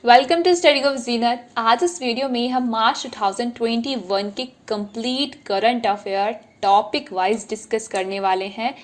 Welcome to study of जीनत। आज इस video में हम मार्च 2021 के complete current affair topic wise discuss करने वाले हैं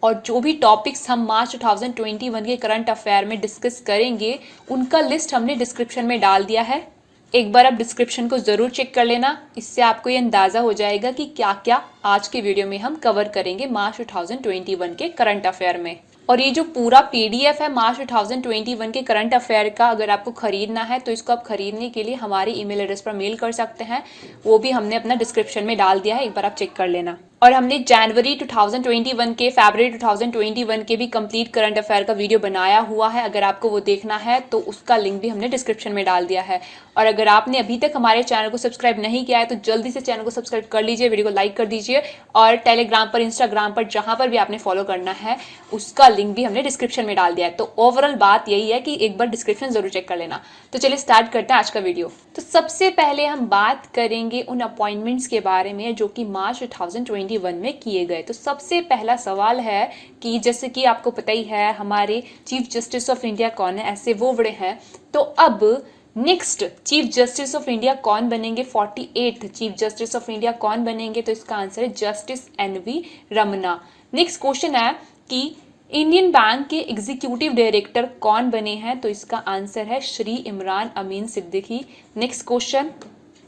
और जो भी टॉपिक्स हम मार्च 2021 के करंट अफेयर में डिस्कस करेंगे उनका लिस्ट हमने डिस्क्रिप्शन में डाल दिया है। एक बार आप डिस्क्रिप्शन को ज़रूर चेक कर लेना, इससे आपको ये अंदाज़ा हो जाएगा कि क्या क्या आज के वीडियो में हम कवर करेंगे मार्च 2021 के करंट अफेयर में। और ये जो पूरा पीडीएफ है मार्च 2021 के करंट अफेयर का, अगर आपको खरीदना है तो इसको आप खरीदने के लिए हमारे ईमेल एड्रेस पर मेल कर सकते हैं, वो भी हमने अपना डिस्क्रिप्शन में डाल दिया है, एक बार आप चेक कर लेना। और हमने जनवरी 2021 के, फरवरी 2021 के भी कंप्लीट करंट अफेयर का वीडियो बनाया हुआ है, अगर आपको वो देखना है तो उसका लिंक भी हमने डिस्क्रिप्शन में डाल दिया है। और अगर आपने अभी तक हमारे चैनल को सब्सक्राइब नहीं किया है तो जल्दी से चैनल को सब्सक्राइब कर लीजिए, वीडियो को लाइक कर दीजिए और टेलीग्राम पर, इंस्टाग्राम पर, जहां पर भी आपने फॉलो करना है उसका लिंक भी हमने डिस्क्रिप्शन में डाल दिया है। तो ओवरऑल बात यही है कि एक बार डिस्क्रिप्शन जरूर चेक कर लेना। तो चलिए स्टार्ट करते हैं आज का वीडियो। तो सबसे पहले हम बात करेंगे उन अपॉइंटमेंट्स के बारे में जो कि मार्च 2021 में किए गए। तो सबसे पहला सवाल है कि जैसे कि आपको पता ही है हमारे चीफ जस्टिस ऑफ इंडिया कौन है, ऐसे वो बड़े हैं। तो अब next chief justice of India कौन बनेंगे, 48th chief justice of India कौन बनेंगे, तो इसका आंसर है justice NV Ramana. Next question है कि इंडियन बैंक के एग्जीक्यूटिव डायरेक्टर कौन बने हैं, तो इसका आंसर है Shri Imran Amin Siddiqui. Next question,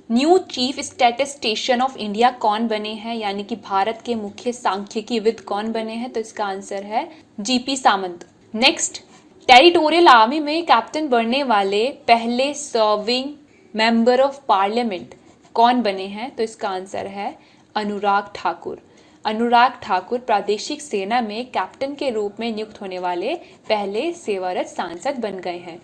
new chief statistician of India कौन बने हैं, यानी कि भारत के मुख्य सांख्यिकीविद कौन बने हैं, तो इसका आंसर है जीपी सामंत। नेक्स्ट, टेरिटोरियल आर्मी में कैप्टन बनने वाले पहले सर्विंग मेंबर ऑफ पार्लियामेंट कौन बने हैं, तो इसका आंसर है अनुराग ठाकुर। अनुराग ठाकुर प्रादेशिक सेना में कैप्टन के रूप में नियुक्त होने वाले पहले सेवारत सांसद बन गए हैं।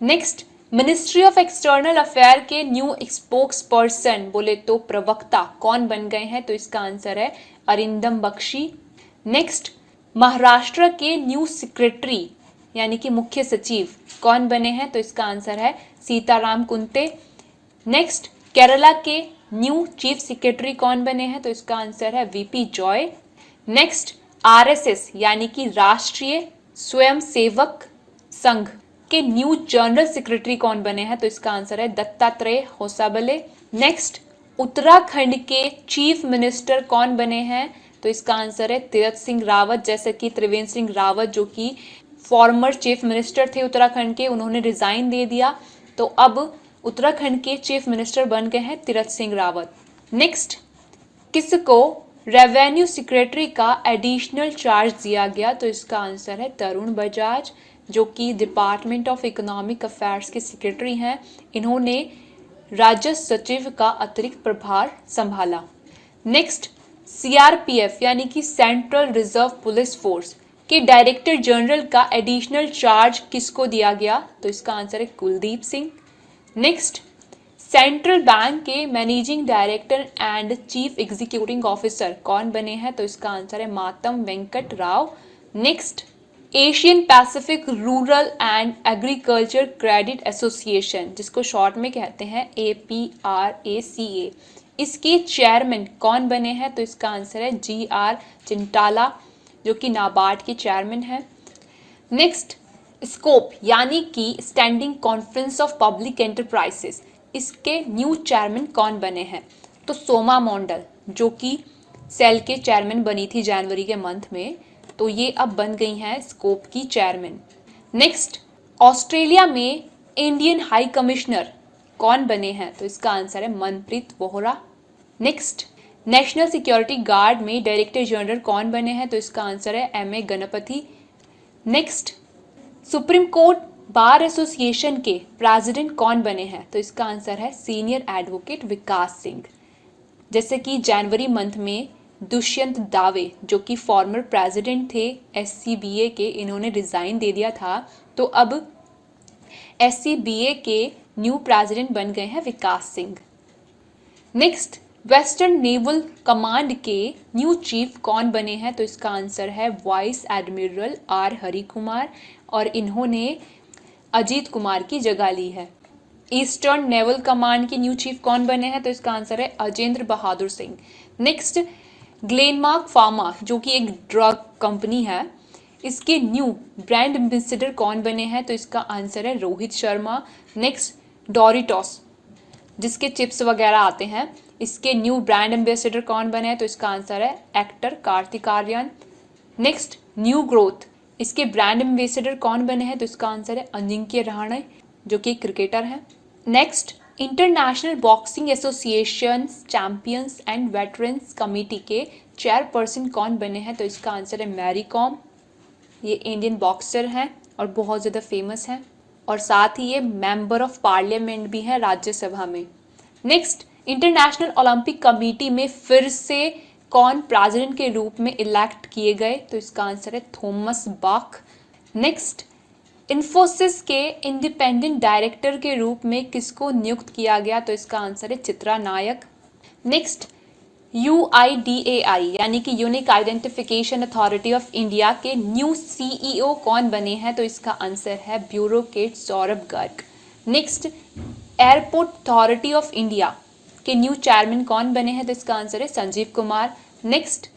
Next, ministry of external affair के न्यू स्पोक्स पर्सन बोले तो प्रवक्ता कौन बन गए हैं, तो इसका आंसर है अरिंदम बख्शी। नेक्स्ट, महाराष्ट्र के न्यू सेक्रेटरी यानी कि मुख्य सचिव कौन बने हैं, तो इसका आंसर है सीताराम कुंते। नेक्स्ट, केरला के न्यू चीफ सेक्रेटरी कौन बने हैं, तो इसका आंसर है वीपी जॉय। नेक्स्ट, आरएसएस यानी कि राष्ट्रीय स्वयंसेवक संघ के न्यू जनरल सेक्रेटरी कौन बने हैं, तो इसका आंसर है दत्तात्रेय होसाबले। नेक्स्ट, उत्तराखंड के चीफ मिनिस्टर कौन बने हैं, तो इसका आंसर है तीरथ सिंह रावत। जैसे कि त्रिवेंद्र सिंह रावत जो कि फॉर्मर चीफ मिनिस्टर थे उत्तराखंड के, उन्होंने रिजाइन दे दिया, तो अब उत्तराखंड के चीफ मिनिस्टर बन गए हैं तीरथ सिंह रावत। नेक्स्ट, किसको रेवेन्यू सेक्रेटरी का एडिशनल चार्ज दिया गया, तो इसका आंसर है तरुण बजाज जो कि डिपार्टमेंट ऑफ इकोनॉमिक अफेयर्स के सेक्रेटरी हैं। इन्होंने राजस्व सचिव का अतिरिक्त प्रभार संभाला। नेक्स्ट, सीआरपीएफ यानी कि सेंट्रल रिजर्व पुलिस फोर्स के डायरेक्टर जनरल का एडिशनल चार्ज किसको दिया गया, तो इसका आंसर है Kuldeep Singh. Next, central bank के managing director and chief executive officer कौन बने हैं, तो इसका आंसर है Matam Venkat Rao. Next, Asian Pacific rural and agriculture credit association जिसको शॉर्ट में कहते हैं APRACA, इसके चेयरमैन कौन बने हैं, तो इसका आंसर है GR चिंटाला जो कि नाबार्ड के चेयरमैन है। नेक्स्ट, स्कोप यानी कि standing conference of public enterprises, इसके न्यू चेयरमैन कौन बने हैं, तो सोमा मॉन्डल जो कि सेल के चेयरमैन बनी थी जनवरी के मंथ में, तो ये अब बन गई हैं स्कोप की चेयरमैन। नेक्स्ट, ऑस्ट्रेलिया में इंडियन हाई कमिश्नर कौन बने हैं, तो इसका आंसर है Manpreet Vohra. Next, national security guard में डायरेक्टर जनरल कौन बने हैं, तो इसका आंसर है MA Ganpati. Next, supreme court bar association के प्रेसिडेंट कौन बने हैं, तो इसका आंसर है सीनियर एडवोकेट विकास सिंह। जैसे कि जनवरी मंथ में दुष्यंत दावे जो कि फॉर्मर प्रेसिडेंट थे SCBA के, इन्होंने रिजाइन दे दिया था, तो अब SCBA के न्यू प्रेसिडेंट बन गए हैं Vikas Singh. Next, western naval command के न्यू चीफ कौन बने हैं, तो इसका आंसर है vice admiral R Hari Kumar और इन्होंने अजीत कुमार की जगह ली है। ईस्टर्न नेवल कमांड के न्यू चीफ कौन बने हैं, तो इसका आंसर है Ajendra Bahadur Singh. Next, Glenmark pharma जो कि एक ड्रग कंपनी है, इसके न्यू ब्रांड एम्बेसडर कौन बने हैं? तो इसका आंसर है रोहित शर्मा। नेक्स्ट डोरिटोस जिसके चिप्स वगैरह आते हैं, इसके न्यू ब्रांड एम्बेसडर कौन बने हैं? तो इसका आंसर है actor Kartik Aaryan. Next new growth इसके ब्रांड एम्बेसडर कौन बने हैं? तो इसका आंसर है अजिंक्य रहाणे जो कि क्रिकेटर हैं। Next international boxing association champions and veterans committee के चेयरपर्सन कौन बने हैं? तो इसका आंसर है मैरी कॉम। ये इंडियन बॉक्सर हैं और बहुत ज़्यादा फेमस हैं और साथ ही ये मेंबर ऑफ पार्लियामेंट भी हैं राज्यसभा में। नेक्स्ट इंटरनेशनल ओलंपिक कमेटी में फिर से कौन प्रेसिडेंट के रूप में इलेक्ट किए गए? तो इसका आंसर है थॉमस बाक। नेक्स्ट इन्फोसिस के इंडिपेंडेंट डायरेक्टर के रूप में किसको नियुक्त किया गया? तो इसका आंसर है चित्रा नायक। नेक्स्ट UIDAI यानी कि unique identification authority of India के न्यू CEO कौन बने हैं? तो इसका आंसर है bureaucrat Saurabh Garg. Next airport authority of India के न्यू चेयरमैन कौन बने हैं? तो इसका आंसर है Sanjeev Kumar. Next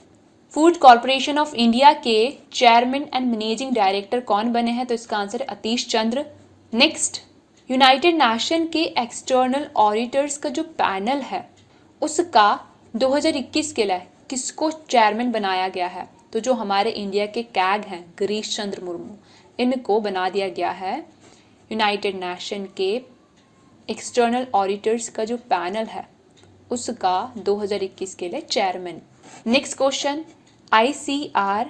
food corporation of India के चेयरमैन एंड मैनेजिंग डायरेक्टर कौन बने हैं? तो इसका आंसर है अतीश चंद्र। नेक्स्ट यूनाइटेड नेशन के एक्सटर्नल ऑडिटर्स का जो पैनल है उसका 2021 के लिए किसको चेयरमैन बनाया गया है? तो जो हमारे इंडिया के कैग हैं गिरीश चंद्र मुर्मू, इनको बना दिया गया है यूनाइटेड नेशन के एक्सटर्नल ऑडिटर्स का जो पैनल है उसका 2021 के लिए चेयरमैन। नेक्स्ट क्वेश्चन ICR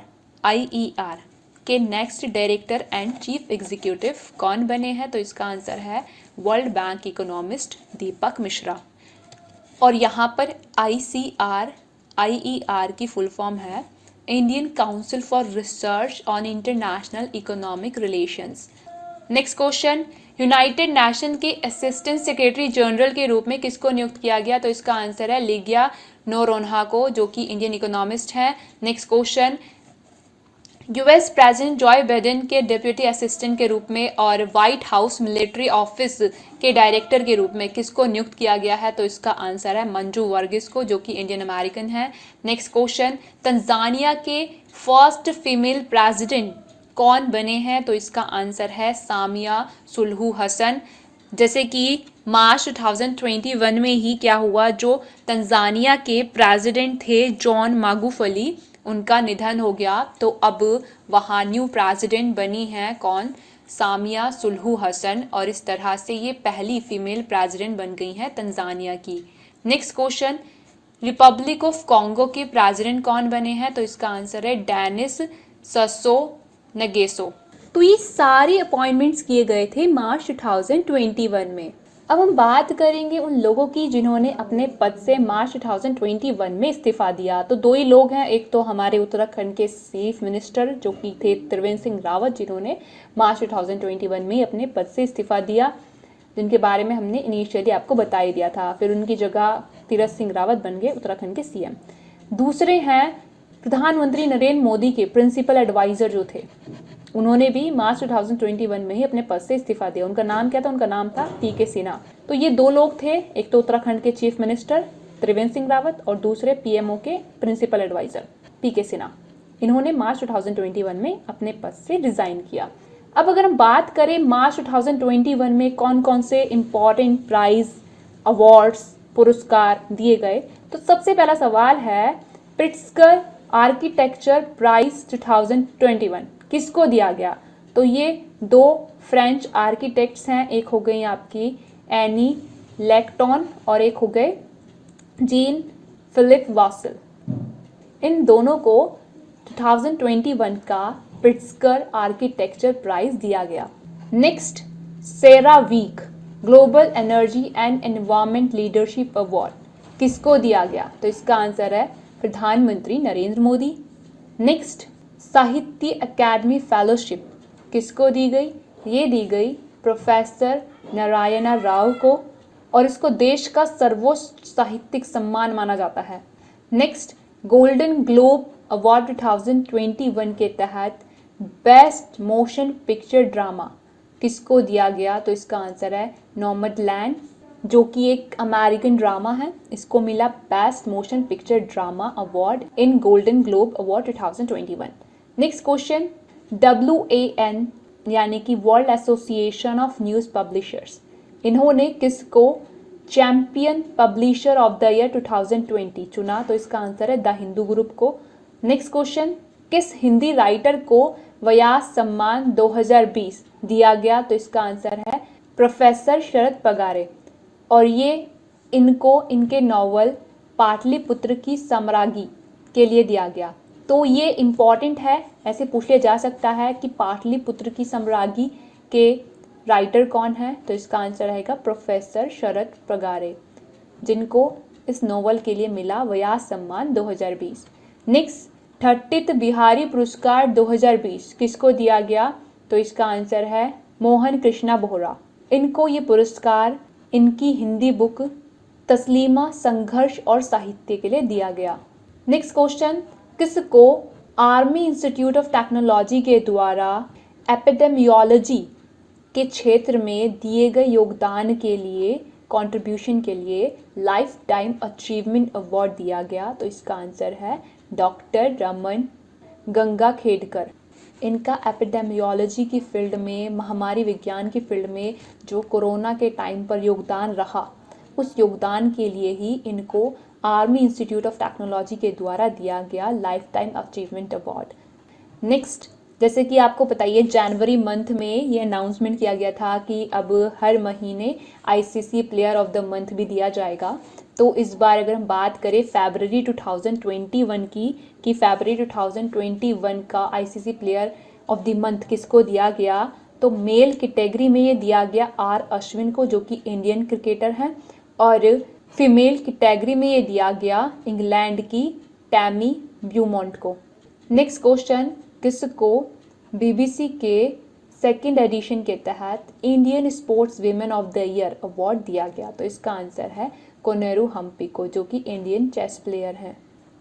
के next director and chief executive कौन बने हैं? तो इसका आंसर है वर्ल्ड बैंक इकोनॉमिस्ट दीपक मिश्रा। और यहाँ पर ICR की फुल फॉर्म है Indian council for research on international economic relations. Next question United nation के असिस्टेंट सेक्रेटरी जनरल के रूप में किसको नियुक्त किया गया? तो इसका आंसर है लिगिया नोरोन्हा को जो कि इंडियन इकोनॉमिस्ट हैं। Next question US president Joy Biden के डिप्यूटी असिस्टेंट के रूप में और व्हाइट हाउस मिलिट्री ऑफिस के डायरेक्टर के रूप में किसको नियुक्त किया गया है? तो इसका आंसर है मंजू वर्गीस को जो कि इंडियन अमेरिकन है। नेक्स्ट क्वेश्चन तंजानिया के फर्स्ट फीमेल प्रेसिडेंट कौन बने हैं? तो इसका आंसर है सामिया सुलहू हसन। जैसे कि मार्च 2021 में ही क्या हुआ, जो तंजानिया के प्रेसिडेंट थे जॉन मागुफली, उनका निधन हो गया, तो अब वहाँ न्यू प्रेसिडेंट बनी हैं कौन? सामिया सुलहू हसन, और इस तरह से ये पहली फीमेल प्रेसिडेंट बन गई हैं तंजानिया की। Next question Republic of Congo के प्रेसिडेंट कौन बने हैं? तो इसका आंसर है डेनिस ससो नगेसो। तो ये सारे अपॉइंटमेंट्स किए गए थे मार्च 2021 में। अब हम बात करेंगे उन लोगों की जिन्होंने अपने पद से मार्च 2021 में इस्तीफा दिया। तो दो ही लोग हैं, एक तो हमारे उत्तराखंड के चीफ मिनिस्टर जो कि थे त्रिवेंद्र सिंह रावत, जिन्होंने मार्च 2021 में अपने पद से इस्तीफा दिया, जिनके बारे में हमने इनिशियली आपको बता ही दिया था। फिर उनकी जगह तीरथ सिंह रावत बन गए उत्तराखंड के CM। दूसरे हैं प्रधानमंत्री नरेंद्र मोदी के प्रिंसिपल एडवाइजर जो थे, उन्होंने भी मार्च 2021 में ही अपने पद से इस्तीफा दिया। उनका नाम क्या था? उनका नाम था PK सिन्हा। तो ये दो लोग थे, एक तो उत्तराखंड के चीफ मिनिस्टर त्रिवेंद्र सिंह रावत और दूसरे PMO के प्रिंसिपल एडवाइजर PK सिन्हा। इन्होंने मार्च 2021 में अपने पद से रिजाइन किया। अब अगर हम बात करें मार्च 2021 में कौन कौन से इंपॉर्टेंट प्राइज, अवार्ड्स, पुरस्कार दिए गए, तो सबसे पहला सवाल है प्रिट्जकर आर्किटेक्चर प्राइज 2021 किसको दिया गया? तो ये दो फ्रेंच आर्किटेक्ट्स हैं, एक हो गई आपकी एनी लेक्टॉन और एक हो गए जीन फिलिप वासल। इन दोनों को 2021 का प्रिट्जकर आर्किटेक्चर प्राइज दिया गया। Next CERAWeek global energy and environment leadership award किसको दिया गया? तो इसका आंसर है प्रधानमंत्री नरेंद्र मोदी। नेक्स्ट साहित्य अकादमी फेलोशिप किसको दी गई? ये दी गई प्रोफेसर नारायणा राव को, और इसको देश का सर्वोच्च साहित्यिक सम्मान माना जाता है। नेक्स्ट गोल्डन ग्लोब अवार्ड 2021 के तहत बेस्ट मोशन पिक्चर ड्रामा किसको दिया गया? तो इसका आंसर है नोमैडलैंड, जो कि एक अमेरिकन ड्रामा है। इसको मिला best motion picture drama award in golden globe award 2021। Next question WAN यानी कि world association of news publishers, इन्होंने किसको champion publisher of the year 2020 चुना? तो इसका आंसर है द हिंदू ग्रुप को। नेक्स्ट क्वेश्चन, किस हिंदी राइटर को व्यास सम्मान 2020 दिया गया? तो इसका आंसर है प्रोफेसर शरद पगारे, और ये इनको इनके नॉवल पाटलिपुत्र की सम्राज्ञी के लिए दिया गया। तो ये इम्पॉर्टेंट है, ऐसे पूछ लिया जा सकता है कि पाटलिपुत्र की सम्राज्ञी के राइटर कौन है? तो इसका आंसर रहेगा प्रोफेसर शरद पगारे, जिनको इस नोवेल के लिए मिला व्यास सम्मान 2020। नेक्स्ट, 30th बिहारी पुरस्कार 2020 किसको दिया गया? तो इसका आंसर है मोहन कृष्णा बोहरा। इनको ये पुरस्कार इनकी हिंदी बुक तस्लीमा संघर्ष और साहित्य के लिए दिया गया। नेक्स्ट क्वेश्चन, किसको आर्मी इंस्टीट्यूट ऑफ टेक्नोलॉजी के द्वारा एपिडेमियोलॉजी के क्षेत्र में दिए गए योगदान के लिए, कंट्रीब्यूशन के लिए लाइफ टाइम अचीवमेंट अवार्ड दिया गया? तो इसका आंसर है डॉक्टर रमन गंगाखेडकर। इनका एपिडेमियोलॉजी की फील्ड में, महामारी विज्ञान की फील्ड में जो कोरोना के टाइम पर योगदान रहा, उस योगदान के लिए ही इनको आर्मी इंस्टीट्यूट ऑफ टेक्नोलॉजी के द्वारा दिया गया life time achievement award. Next, जैसे कि आपको पता है जनवरी मंथ में ये अनाउंसमेंट किया गया था कि अब हर महीने ICC player of the month भी दिया जाएगा। तो इस बार अगर हम बात करें फरवरी 2021 की, कि फरवरी 2021 का ICC player of the month किसको दिया गया? तो मेल कैटेगरी में ये दिया गया आर अश्विन को, जो कि इंडियन क्रिकेटर हैं, और फीमेल कैटेगरी में ये दिया गया इंग्लैंड की टैमी ब्यूमॉन्ट को। नेक्स्ट क्वेश्चन, किसको बीबीसी के सेकंड एडिशन के तहत Indian sports women of the year award दिया गया? तो इसका आंसर है कोनेरू हम्पी को, जो कि इंडियन चेस प्लेयर हैं।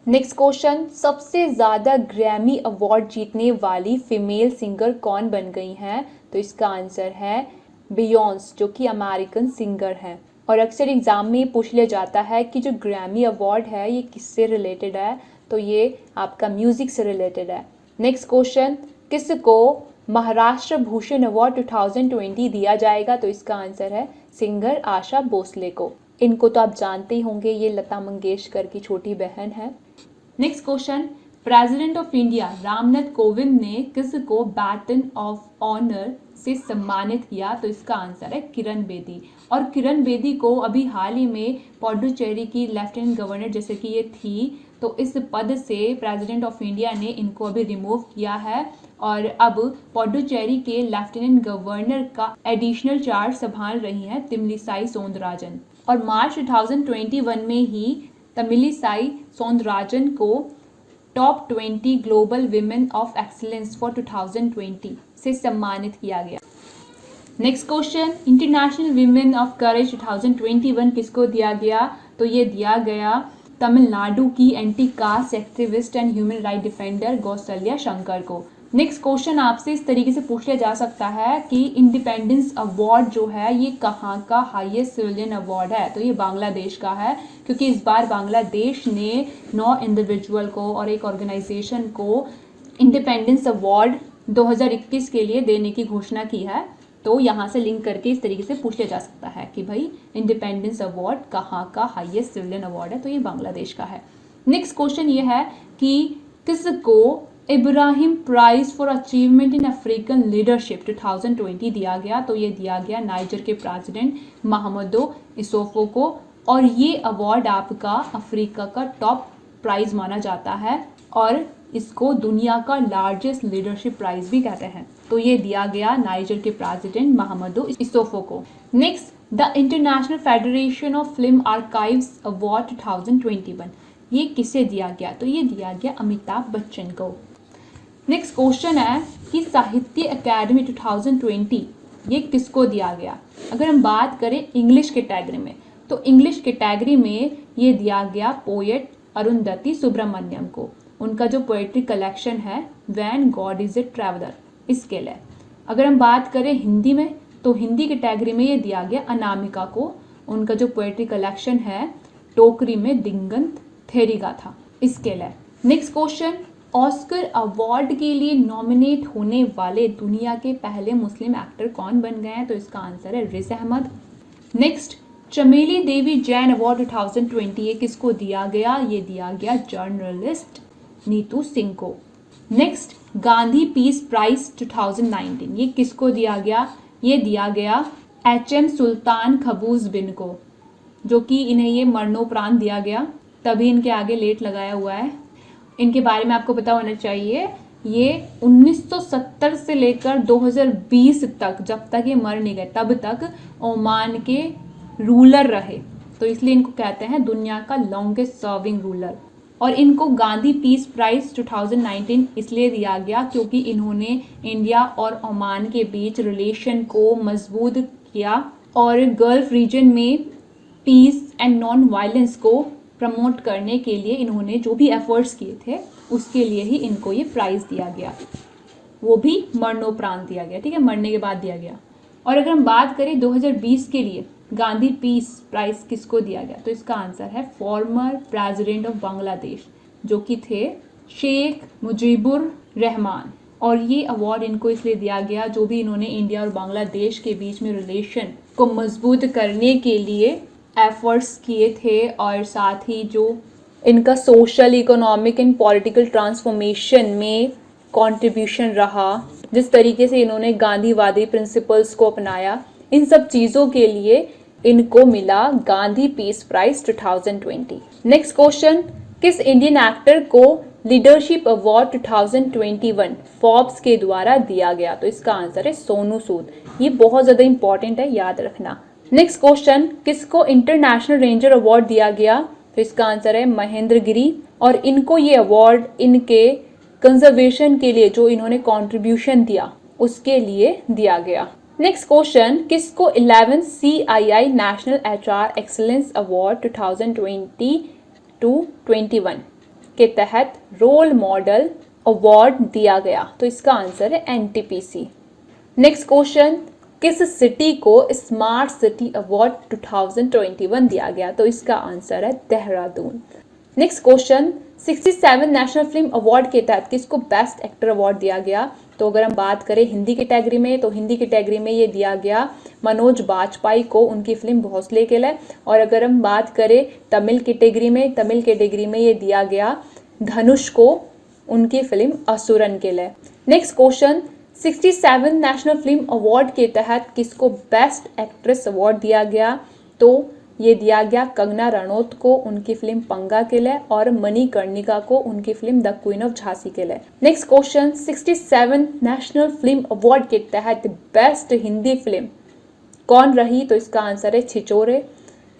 नेक्स्ट क्वेश्चन, सबसे ज़्यादा ग्रैमी अवार्ड जीतने वाली फीमेल सिंगर कौन बन गई हैं? तो इसका आंसर है बियॉन्स, जो कि अमेरिकन सिंगर हैं। और अक्सर एग्जाम में ये पूछ लिया जाता है कि जो ग्रैमी अवार्ड है ये किससे रिलेटेड है? तो ये आपका म्यूजिक से रिलेटेड है। नेक्स्ट क्वेश्चन, किसको महाराष्ट्र भूषण अवार्ड 2020 दिया जाएगा? तो इसका आंसर है सिंगर आशा भोसले को। इनको तो आप जानते ही होंगे, ये लता मंगेशकर की छोटी बहन है। Next question, president of India Ramnath Kovind ने किसको बैटन ऑफ ऑनर से सम्मानित किया? तो इसका आंसर है किरण बेदी। और किरण बेदी को अभी हाल ही में पुडुचेरी की लेफ्टिनेंट गवर्नर जैसे कि ये थी, तो इस पद से प्रेसिडेंट ऑफ इंडिया ने इनको अभी रिमूव किया है, और अब पुडुचेरी के लेफ्टिनेंट गवर्नर का एडिशनल चार्ज संभाल रही हैं तमिलिसाई सौंदरराजन। और मार्च 2021 में ही तमिलिसाई सौंदरराजन को top 20 global women of excellence for 2020 से सम्मानित किया गया। Next question, international women of courage 2021 किसको दिया गया? तो ये दिया गया तमिलनाडु की anti caste activist and human right defender Kausalya Shankar को। नेक्स्ट क्वेश्चन आपसे इस तरीके से पूछ लिया जा सकता है कि इंडिपेंडेंस अवार्ड जो है ये कहाँ का हाईएस्ट सिविलियन अवार्ड है? तो ये बांग्लादेश का है, क्योंकि इस बार बांग्लादेश ने 9 इंडिविजुअल को और एक ऑर्गेनाइजेशन को इंडिपेंडेंस अवार्ड 2021 के लिए देने की घोषणा की है। तो यहाँ से लिंक करके इस तरीके से पूछ लिया जा सकता है कि भाई इंडिपेंडेंस अवार्ड कहाँ का हाईएस्ट सिविलियन अवार्ड है? तो ये बांग्लादेश का है। नेक्स्ट क्वेश्चन ये है कि किसको Ibrahim prize for achievement in African leadership 2020 दिया गया? तो ये दिया गया नाइजर के प्रेसिडेंट महामदो इसोफो को, और ये अवार्ड आपका अफ्रीका का टॉप प्राइज माना जाता है, और इसको दुनिया का लार्जेस्ट लीडरशिप प्राइज भी कहते हैं। तो ये दिया गया नाइजर के प्रेसिडेंट महामदो इसोफो को। Next, the international federation of film archives award 2021 ये किसे दिया गया? तो ये दिया गया अमिताभ बच्चन को। नेक्स्ट क्वेश्चन है कि साहित्य अकादमी 2020 ये किसको दिया गया? अगर हम बात करें इंग्लिश कैटेगरी में, तो इंग्लिश कैटेगरी में ये दिया गया पोएट अरुंधति सुब्रमण्यम को। उनका जो पोएट्री कलेक्शन है when God is a traveller, इसके लिए। अगर हम बात करें हिंदी में, तो हिंदी कैटेगरी में ये दिया गया अनामिका को। उनका जो पोएट्री कलेक्शन है टोकरी में दिगंत थेरी गाथा, इसके लिए। नेक्स्ट क्वेश्चन, ऑस्कर अवार्ड के लिए नॉमिनेट होने वाले दुनिया के पहले मुस्लिम एक्टर कौन बन गए हैं? तो इसका आंसर है रिज अहमद। नेक्स्ट, चमेली देवी जैन अवार्ड 2020 ये किसको दिया गया? ये दिया गया जर्नलिस्ट नीतू सिंह को। नेक्स्ट, गांधी पीस प्राइज 2019 ये किसको दिया गया? ये दिया गया HM सुल्तान खबूज बिन को, जो कि इन्हें ये मरणोपरांत दिया गया, तभी इनके आगे लेट लगाया हुआ है। इनके बारे में आपको पता होना चाहिए, ये 1970 से लेकर 2020 तक, जब तक ये मर नहीं गए तब तक ओमान के रूलर रहे, तो इसलिए इनको कहते हैं दुनिया का लॉन्गेस्ट सर्विंग रूलर। और इनको गांधी पीस प्राइज 2019 इसलिए दिया गया क्योंकि इन्होंने इंडिया और ओमान के बीच रिलेशन को मजबूत किया और गल्फ रीजन में पीस एंड नॉन वायलेंस को प्रमोट करने के लिए इन्होंने जो भी एफर्ट्स किए थे उसके लिए ही इनको ये प्राइज़ दिया गया, वो भी मरणोपरांत दिया गया, ठीक है, मरने के बाद दिया गया। और अगर हम बात करें 2020 के लिए गांधी पीस प्राइज़ किसको दिया गया, तो इसका आंसर है फॉर्मर प्रेसिडेंट ऑफ बांग्लादेश, जो कि थे शेख मुजीबुर रहमान। और ये अवार्ड इनको इसलिए दिया गया जो भी इन्होंने इंडिया और बांग्लादेश के बीच में रिलेशन को मजबूत करने के लिए एफर्ट्स किए थे, और साथ ही जो इनका social, economic and political transformation में कंट्रीब्यूशन रहा, जिस तरीके से इन्होंने गांधीवादी प्रिंसिपल्स को अपनाया, इन सब चीज़ों के लिए इनको मिला Gandhi peace prize 2020। Next question, किस इंडियन एक्टर को लीडरशिप अवार्ड 2021 फोर्ब्स के द्वारा दिया गया? तो इसका आंसर है सोनू सूद। ये बहुत ज़्यादा इंपॉर्टेंट है, याद रखना। नेक्स्ट क्वेश्चन, किसको इंटरनेशनल रेंजर अवार्ड दिया गया? तो इसका आंसर है महेंद्र गिरी, और इनको ये अवार्ड इनके कंजर्वेशन के लिए जो इन्होंने कंट्रीब्यूशन दिया उसके लिए दिया गया। नेक्स्ट क्वेश्चन, किसको 11th CII national HR excellence award 2020-21 के तहत रोल मॉडल अवार्ड दिया गया? तो इसका आंसर है NTPC। नेक्स्ट क्वेश्चन, किस सिटी को स्मार्ट सिटी अवार्ड 2021 दिया गया? तो इसका आंसर है Dehradun. Next question, 67 national film award के तहत किसको बेस्ट एक्टर अवार्ड दिया गया? तो अगर हम बात करें हिंदी कैटेगरी में, तो हिंदी कैटेगरी में ये दिया गया मनोज बाजपेयी को, उनकी फिल्म भोसले के लिए। और अगर हम बात करें तमिल कैटेगरी में, तमिल कैटेगरी में ये दिया गया धनुष को, उनकी फिल्म असुरन के लिए। Next question, 67 national film award के तहत किसको बेस्ट एक्ट्रेस अवार्ड दिया गया? तो ये दिया गया कंगना रनौत को, उनकी फिल्म पंगा के लिए, और मणिकर्णिका को, उनकी film the queen of Jhansi के लिए। Next question, 67 national film award के तहत बेस्ट हिंदी फिल्म कौन रही? तो इसका आंसर है छिछोरे।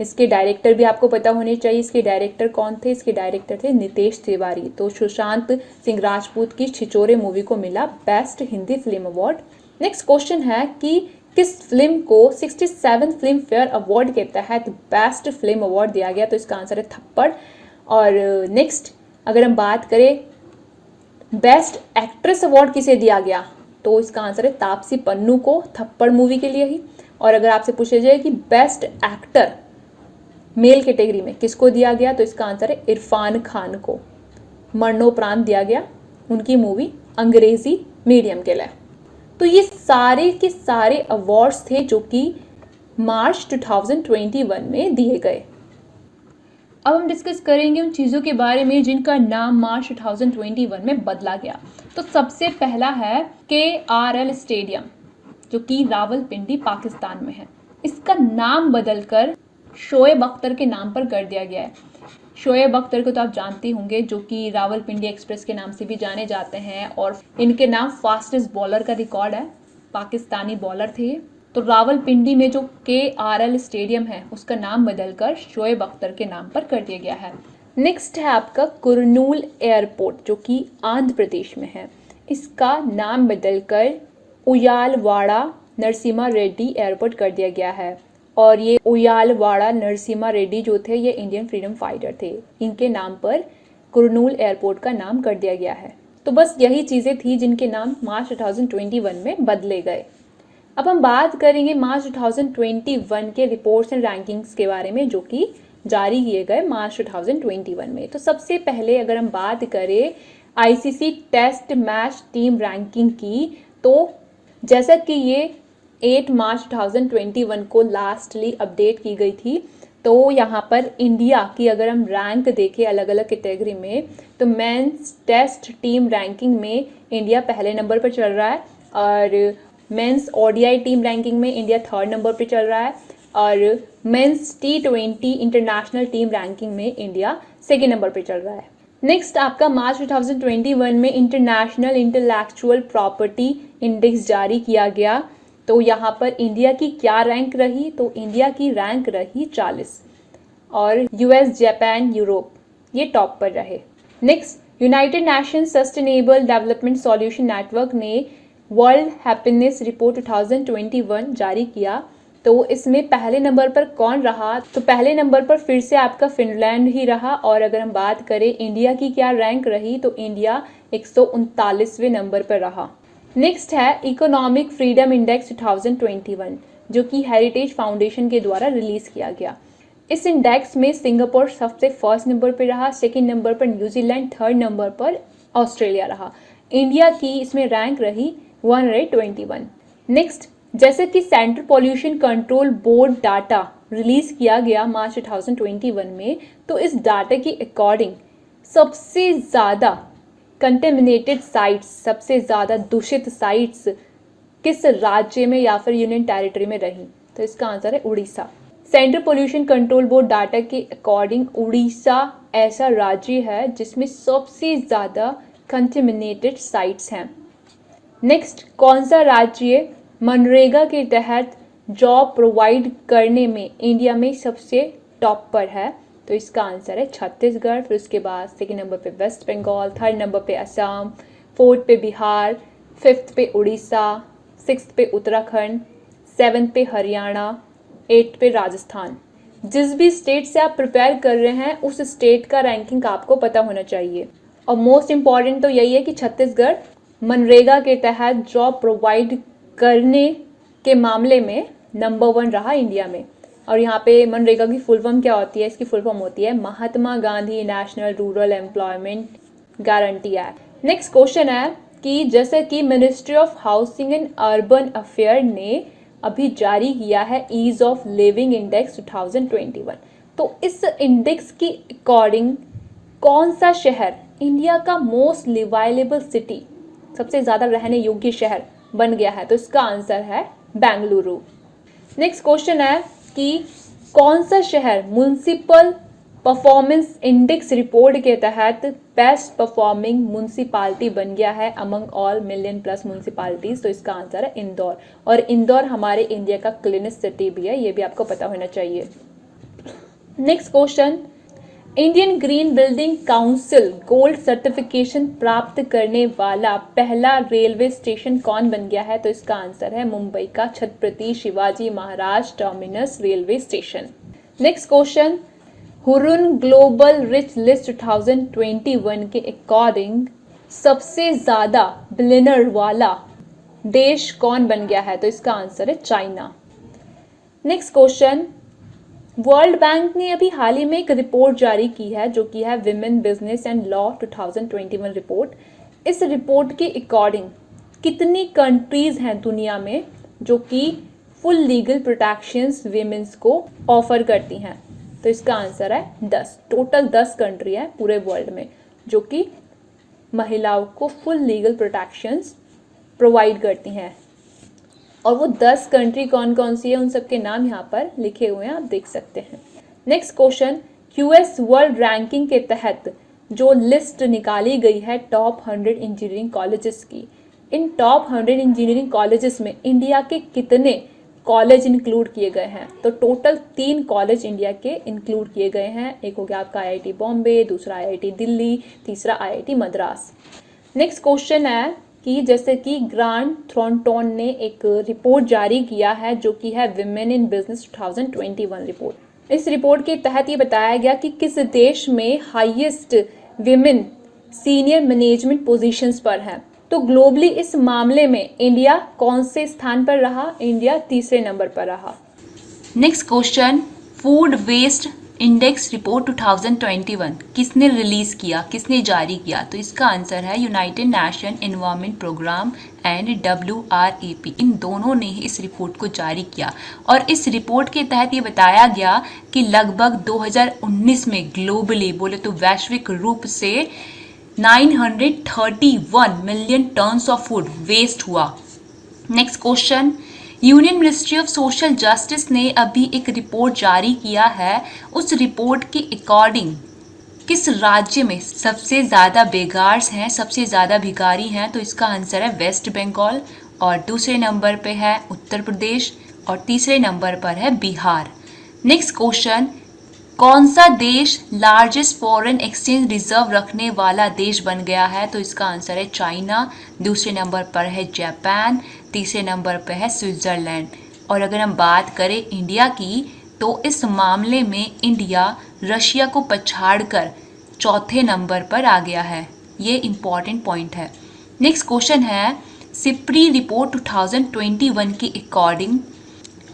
इसके डायरेक्टर भी आपको पता होने चाहिए, इसके डायरेक्टर कौन थे? इसके डायरेक्टर थे नितेश तिवारी। तो सुशांत सिंह राजपूत की छिछोरे मूवी को मिला best Hindi film award. Next question है कि किस फिल्म को 67 फिल्म फेयर अवार्ड के तहत बेस्ट फिल्म अवार्ड दिया गया? तो इसका आंसर है थप्पड़। और नेक्स्ट अगर हम बात करें बेस्ट एक्ट्रेस अवार्ड किसे दिया गया? तो इसका आंसर है तापसी पन्नू को, थप्पड़ मूवी के लिए ही। और अगर आपसे पूछा जाए कि बेस्ट एक्टर मेल कैटेगरी में किसको दिया गया? तो इसका आंसर है इरफान खान को, मरणोपरांत दिया गया, उनकी मूवी अंग्रेजी मीडियम के लिए। तो ये सारे के सारे अवार्ड्स थे जो कि मार्च 2021 में दिए गए। अब हम डिस्कस करेंगे उन चीज़ों के बारे में जिनका नाम मार्च 2021 में बदला गया। तो सबसे पहला है KRL स्टेडियम, जो कि रावलपिंडी पाकिस्तान में है। इसका नाम बदलकर शोएब अख्तर के नाम पर कर दिया गया है। शोएब अख्तर को तो आप जानते होंगे, जो कि रावलपिंडी एक्सप्रेस के नाम से भी जाने जाते हैं, और इनके नाम फास्टेस्ट बॉलर का रिकॉर्ड है, पाकिस्तानी बॉलर थे। तो रावलपिंडी में जो KRL स्टेडियम है उसका नाम बदलकर शोएब अख्तर के नाम पर कर दिया गया है। नेक्स्ट है आपका कुरनूल एयरपोर्ट, जो कि आंध्र प्रदेश में है। इसका नाम बदलकर उयालवाड़ा नरसिम्हा रेड्डी एयरपोर्ट कर दिया गया है। और ये उयालवाड़ा नरसिम्हा रेड्डी जो थे ये इंडियन फ्रीडम फाइटर थे, इनके नाम पर कुरनूल एयरपोर्ट का नाम कर दिया गया है। तो बस यही चीज़ें थी जिनके नाम मार्च 2021 में बदले गए। अब हम बात करेंगे मार्च 2021 के रिपोर्ट्स एंड रैंकिंग्स के बारे में, जो कि जारी किए गए मार्च 2021 में। तो सबसे पहले अगर हम बात करें ICC test match team ranking की। तो जैसा कि ये 8 मार्च 2021 को लास्टली अपडेट की गई थी, तो यहाँ पर इंडिया की अगर हम रैंक देखें अलग अलग कैटेगरी में, तो मेंस टेस्ट टीम रैंकिंग में इंडिया पहले नंबर पर चल रहा है, और मेंस ओडीआई टीम रैंकिंग में इंडिया 3rd नंबर पर चल रहा है, और men's T20 international team ranking में इंडिया 2nd नंबर पर चल रहा है। नेक्स्ट आपका मार्च 2021 में इंटरनेशनल इंटेलेक्चुअल प्रॉपर्टी इंडेक्स जारी किया गया। तो यहाँ पर इंडिया की क्या रैंक रही, तो इंडिया की रैंक रही 40, और यूएस, जापान, यूरोप ये टॉप पर रहे। Next United Nations sustainable development solution network ने वर्ल्ड हैप्पीनेस रिपोर्ट 2021 जारी किया। तो इसमें पहले नंबर पर कौन रहा, तो पहले नंबर पर फिर से आपका फिनलैंड ही रहा। और अगर हम बात करें इंडिया की क्या रैंक रही, तो इंडिया 139वें नंबर पर रहा। नेक्स्ट है इकोनॉमिक फ्रीडम इंडेक्स 2021, जो कि हेरिटेज फाउंडेशन के द्वारा रिलीज किया गया। इस इंडेक्स में सिंगापुर सबसे फर्स्ट नंबर पर रहा, 2nd नंबर पर न्यूजीलैंड, 3rd नंबर पर ऑस्ट्रेलिया रहा। इंडिया की इसमें रैंक रही 121। नेक्स्ट, जैसे कि central pollution control board data release किया गया मार्च 2021 में, तो इस डाटा के अकॉर्डिंग सबसे ज़्यादा कंटेमिनेटेड साइट्स, सबसे ज़्यादा दूषित साइट्स किस राज्य में या फिर यूनियन टेरिटरी में रही, तो इसका आंसर है Orissa. Central pollution control board data के अकॉर्डिंग उड़ीसा ऐसा राज्य है जिसमें सबसे ज़्यादा कंटेमिनेटेड साइट्स हैं। नेक्स्ट, कौन सा राज्य मनरेगा के तहत जॉब प्रोवाइड करने में इंडिया में सबसे टॉप पर है, तो इसका आंसर है छत्तीसगढ़। फिर उसके बाद 2nd नंबर पे वेस्ट बंगाल, 3rd नंबर पे असम, 4th पे बिहार, 5th पे उड़ीसा, 6th पे उत्तराखंड, 7th पे हरियाणा, 8th पे राजस्थान। जिस भी स्टेट से आप प्रिपेयर कर रहे हैं उस स्टेट का रैंकिंग आपको पता होना चाहिए। और मोस्ट इम्पॉर्टेंट तो यही है कि छत्तीसगढ़ मनरेगा के तहत जॉब प्रोवाइड करने के मामले में नंबर 1 रहा इंडिया में। और यहाँ पे मनरेगा की फुल फॉर्म क्या होती है, इसकी फुल फॉर्म होती है Mahatma Gandhi national rural employment guarantee act. Next question है कि जैसे कि ministry of housing and urban affair ने अभी जारी किया है ईज ऑफ लिविंग इंडेक्स 2021, तो इस इंडेक्स की अकॉर्डिंग कौन सा शहर इंडिया का मोस्ट लिवाइलेबल सिटी, सबसे ज़्यादा रहने योग्य शहर बन गया है, तो इसका आंसर है बेंगलुरु। नेक्स्ट क्वेश्चन है कि कौन सा शहर म्युनिसिपल परफॉर्मेंस इंडेक्स रिपोर्ट के तहत बेस्ट परफॉर्मिंग म्युनिसिपालिटी बन गया है अमंग ऑल मिलियन प्लस म्युनिसिपालिटीज, तो इसका आंसर है इंदौर। और इंदौर हमारे इंडिया का क्लीनेस्ट सिटी भी है, ये भी आपको पता होना चाहिए। Next question, Indian green building council gold certification प्राप्त करने वाला पहला रेलवे स्टेशन कौन बन गया है, तो इसका आंसर है मुंबई का Chhatrapati Shivaji Maharaj terminus railway station. Next question, Hurun global rich list 2021 के अकॉर्डिंग सबसे ज्यादा बिलियनर वाला देश कौन बन गया है, तो इसका आंसर है China. Next question, world bank ने अभी हाल ही में एक रिपोर्ट जारी की है जो कि है women business and law 2021 report. इस रिपोर्ट के अकॉर्डिंग कितनी कंट्रीज हैं दुनिया में जो कि फुल लीगल प्रोटेक्शंस विमेंस को ऑफर करती हैं, तो इसका आंसर है 10। टोटल 10 कंट्री है पूरे वर्ल्ड में जो कि महिलाओं को फुल लीगल प्रोटेक्शंस प्रोवाइड करती हैं। और वो 10 कंट्री कौन कौन सी है उन सबके नाम यहाँ पर लिखे हुए हैं, आप देख सकते हैं। Next question, QS world ranking के तहत जो लिस्ट निकाली गई है टॉप 100 इंजीनियरिंग कॉलेजेस की, इन टॉप 100 इंजीनियरिंग कॉलेजेस में इंडिया के कितने कॉलेज इंक्लूड किए गए हैं, तो टोटल 3 कॉलेज इंडिया के इंक्लूड किए गए हैं। एक हो गया आपका IIT बॉम्बे, दूसरा IIT दिल्ली, तीसरा IIT मद्रास। नेक्स्ट क्वेश्चन है कि जैसे कि ग्रांट थॉर्नटन ने एक रिपोर्ट जारी किया है जो कि है विमेन इन बिजनेस 2021 रिपोर्ट। इस रिपोर्ट के तहत ये बताया गया कि किस देश में highest women senior management positions पर है, तो ग्लोबली इस मामले में इंडिया कौन से स्थान पर रहा, इंडिया 3रे नंबर पर रहा। Next question, food waste index report 2021 किसने रिलीज किया, किसने जारी किया? तो इसका आंसर है United Nation Environment Programme and WRAP। इन दोनों ने ही इस रिपोर्ट को जारी किया और इस रिपोर्ट के तहत ये बताया गया कि लगभग 2019 में ग्लोबली बोले तो वैश्विक रूप से 931 million tons of food waste हुआ। Next question, union ministry of social justice ने अभी एक रिपोर्ट जारी किया है। उस रिपोर्ट के अकॉर्डिंग किस राज्य में सबसे ज़्यादा बेगार्स हैं, सबसे ज़्यादा भिखारी हैं? तो इसका आंसर है वेस्ट बंगाल और दूसरे नंबर पे है उत्तर प्रदेश और तीसरे नंबर पर है बिहार। नेक्स्ट क्वेश्चन, कौन सा देश लार्जेस्ट फॉरेन एक्सचेंज रिजर्व रखने वाला देश बन गया है? तो इसका आंसर है चाइना, दूसरे नंबर पर है जापान, तीसरे नंबर पर है स्विट्जरलैंड। और अगर हम बात करें इंडिया की तो इस मामले में इंडिया रशिया को पछाड़कर चौथे नंबर पर आ गया है। ये इम्पॉर्टेंट पॉइंट है। नेक्स्ट क्वेश्चन है, सिप्री रिपोर्ट 2021 के अकॉर्डिंग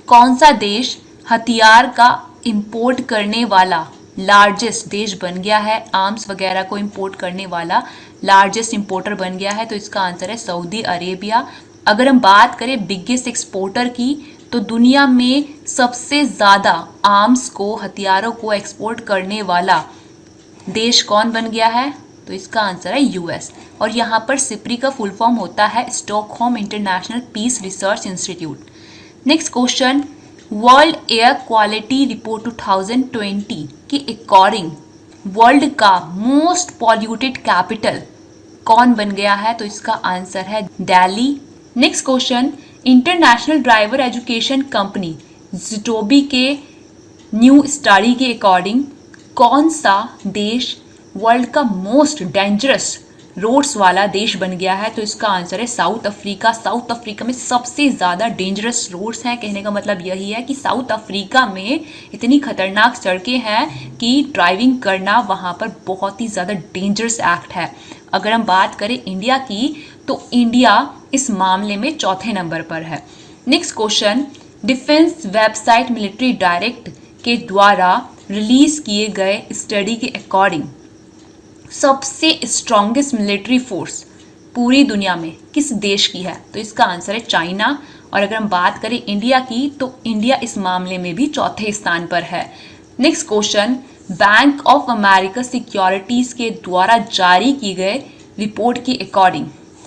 कौन सा देश हथियार का इंपोर्ट करने वाला लार्जेस्ट देश बन गया है? आर्म्स वगैरह को इंपोर्ट करने वाला लार्जेस्ट इंपोर्टर बन गया है। तो इसका आंसर है सऊदी अरेबिया। अगर हम बात करें बिगेस्ट एक्सपोर्टर की तो दुनिया में सबसे ज़्यादा आर्म्स को, हथियारों को एक्सपोर्ट करने वाला देश कौन बन गया है? तो इसका आंसर है यूएस। और यहाँ पर सिप्री का फुल फॉर्म होता है Stockholm international peace research institute. Next question, world air quality report 2020 के अकॉर्डिंग वर्ल्ड का मोस्ट पॉल्यूटेड कैपिटल कौन बन गया है? तो इसका आंसर है Delhi. Next question, international driver education company Zutobi के न्यू स्टडी के अकॉर्डिंग कौन सा देश वर्ल्ड का मोस्ट डेंजरस रोड्स वाला देश बन गया है? तो इसका आंसर है साउथ अफ्रीका। साउथ अफ्रीका में सबसे ज़्यादा डेंजरस रोड्स हैं। कहने का मतलब यही है कि साउथ अफ्रीका में इतनी खतरनाक सड़कें हैं कि ड्राइविंग करना वहाँ पर बहुत ही ज़्यादा डेंजरस एक्ट है। अगर हम बात करें इंडिया की तो इंडिया इस मामले में चौथे नंबर पर है। Next question, defence website military direct के द्वारा रिलीज किए गए स्टडी के अकॉर्डिंग सबसे स्ट्रॉन्गेस्ट मिलिट्री फोर्स पूरी दुनिया में किस देश की है? तो इसका आंसर है चाइना। और अगर हम बात करें इंडिया की तो इंडिया इस मामले में भी चौथे स्थान पर है। Next question, bank of America securities के द्वारा जारी की गए रिपोर्ट के अकॉर्डिंग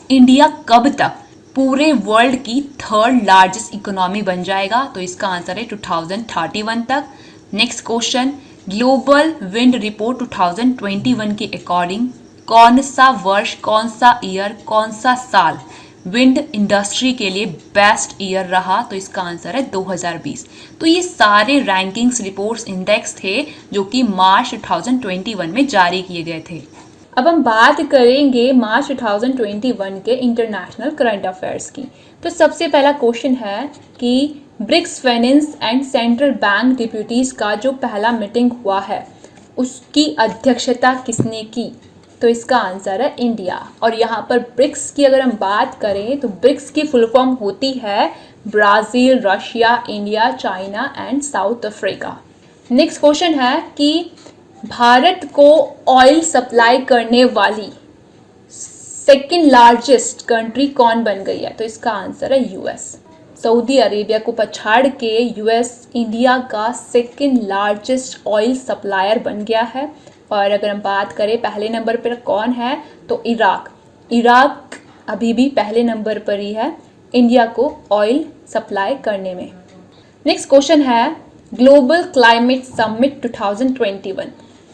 इंडिया कब तक पूरे वर्ल्ड की थर्ड लार्जेस्ट इकोनॉमी बन जाएगा? तो इसका आंसर है 2031 तक। Next question, global wind report 2021 के अकॉर्डिंग कौन सा वर्ष, कौन सा ईयर, कौन सा साल विंड इंडस्ट्री के लिए बेस्ट ईयर रहा? तो इसका आंसर है 2020। तो ये सारे रैंकिंग्स, रिपोर्ट्स, इंडेक्स थे जो कि मार्च 2021 में जारी किए गए थे। अब हम बात करेंगे मार्च 2021 के इंटरनेशनल करंट अफेयर्स की। तो सबसे पहला क्वेश्चन है कि BRICS finance and central bank deputies का जो पहला मीटिंग हुआ है उसकी अध्यक्षता किसने की? तो इसका आंसर है इंडिया। और यहाँ पर ब्रिक्स की अगर हम बात करें तो ब्रिक्स की फुल फॉर्म होती है Brazil, Russia, India, China and south Africa. Next question है कि भारत को ऑयल सप्लाई करने वाली सेकेंड लार्जेस्ट कंट्री कौन बन गई है? तो इसका आंसर है यूएस। सऊदी अरेबिया को पछाड़ के यूएस इंडिया का सेकेंड लार्जेस्ट ऑयल सप्लायर बन गया है। और अगर हम बात करें पहले नंबर पर कौन है तो इराक अभी भी पहले नंबर पर ही है इंडिया को ऑयल सप्लाई करने में। नेक्स्ट क्वेश्चन है ग्लोबल क्लाइमेट समिट 2021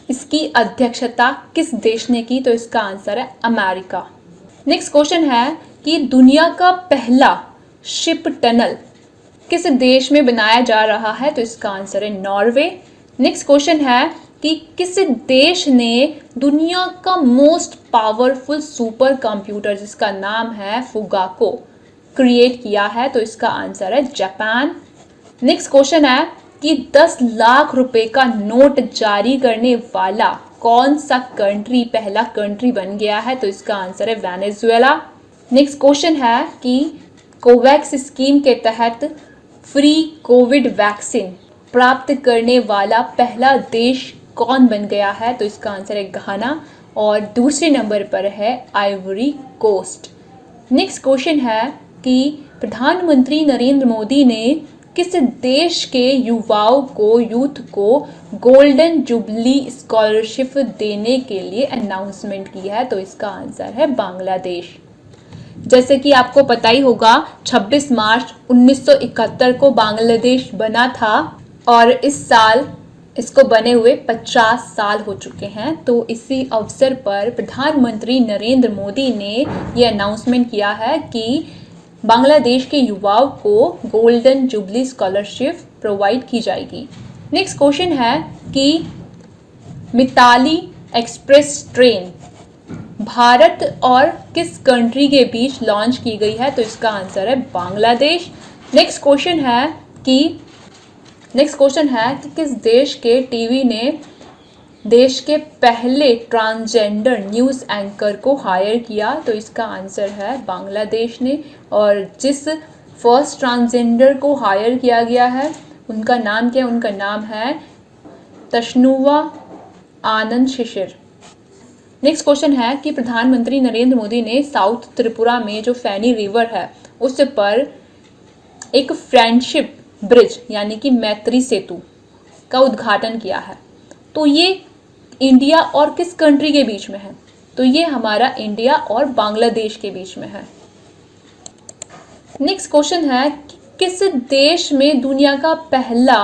इसकी अध्यक्षता किस देश ने की? तो इसका आंसर है अमेरिका। नेक्स्ट क्वेश्चन है कि दुनिया का पहला शिप टनल किस देश में बनाया जा रहा है? तो इसका आंसर है नॉर्वे। नेक्स्ट क्वेश्चन है कि किस देश ने दुनिया का मोस्ट पावरफुल सुपर कंप्यूटर जिसका नाम है फुगाको क्रिएट किया है? तो इसका आंसर है जापान। नेक्स्ट क्वेश्चन है कि 10 लाख रुपए का नोट जारी करने वाला कौन सा कंट्री पहला कंट्री बन गया है? तो इसका आंसर है वेनेजुएला। नेक्स्ट क्वेश्चन है कि कोवैक्स स्कीम के तहत फ्री कोविड वैक्सीन प्राप्त करने वाला पहला देश कौन बन गया है? तो इसका आंसर है घाना और दूसरे नंबर पर है आइवरी कोस्ट। नेक्स्ट क्वेश्चन है कि प्रधानमंत्री नरेंद्र मोदी ने किस देश के युवाओं को यूथ को गोल्डन जुबली स्कॉलरशिप देने के लिए अनाउंसमेंट की है? तो इसका आंसर है बांग्लादेश। जैसे कि आपको पता ही होगा 26 मार्च 1971 को बांग्लादेश बना था और इस साल इसको बने हुए 50 साल हो चुके हैं। तो इसी अवसर पर प्रधानमंत्री नरेंद्र मोदी ने ये अनाउंसमेंट किया है कि बांग्लादेश के युवाओं को गोल्डन जुबली स्कॉलरशिप प्रोवाइड की जाएगी। नेक्स्ट क्वेश्चन है कि मिताली एक्सप्रेस ट्रेन भारत और किस कंट्री के बीच लॉन्च की गई है? तो इसका आंसर है बांग्लादेश। नेक्स्ट क्वेश्चन है कि किस देश के टीवी ने देश के पहले ट्रांसजेंडर न्यूज़ एंकर को हायर किया? तो इसका आंसर है बांग्लादेश ने। और जिस फर्स्ट ट्रांसजेंडर को हायर किया गया है उनका नाम क्या है? उनका नाम है तशनुवा आनंद शिशिर। नेक्स्ट क्वेश्चन है कि प्रधानमंत्री नरेंद्र मोदी ने साउथ त्रिपुरा में जो फैनी रिवर है उस पर एक फ्रेंडशिप ब्रिज यानी कि मैत्री सेतु का उद्घाटन किया है। तो ये इंडिया और किस कंट्री के बीच में है? तो ये हमारा इंडिया और बांग्लादेश के बीच में है। नेक्स्ट क्वेश्चन है कि किस देश में दुनिया का पहला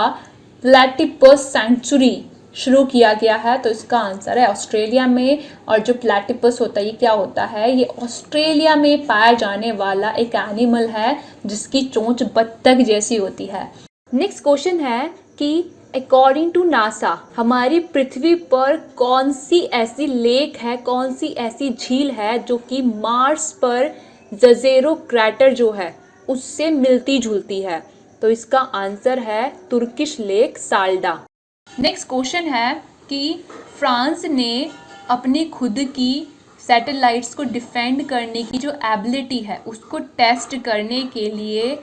प्लैटिपस सेंचुरी शुरू किया गया है? तो इसका आंसर है ऑस्ट्रेलिया में। और जो प्लैटिपस होता है ये क्या होता है? ये ऑस्ट्रेलिया में पाया जाने वाला एक एनिमल है जिसकी चोंच बत्तख जैसी होती है। नेक्स्ट क्वेश्चन है कि अकॉर्डिंग टू नासा हमारी पृथ्वी पर कौन सी ऐसी लेक है, कौन सी ऐसी झील है जो कि मार्स पर जजेरो क्रैटर जो है उससे मिलती जुलती है? तो इसका आंसर है तुर्किश लेक साल्डा। नेक्स्ट क्वेश्चन है कि फ्रांस ने अपनी खुद की सैटेलाइट्स को डिफेंड करने की जो एबिलिटी है उसको टेस्ट करने के लिए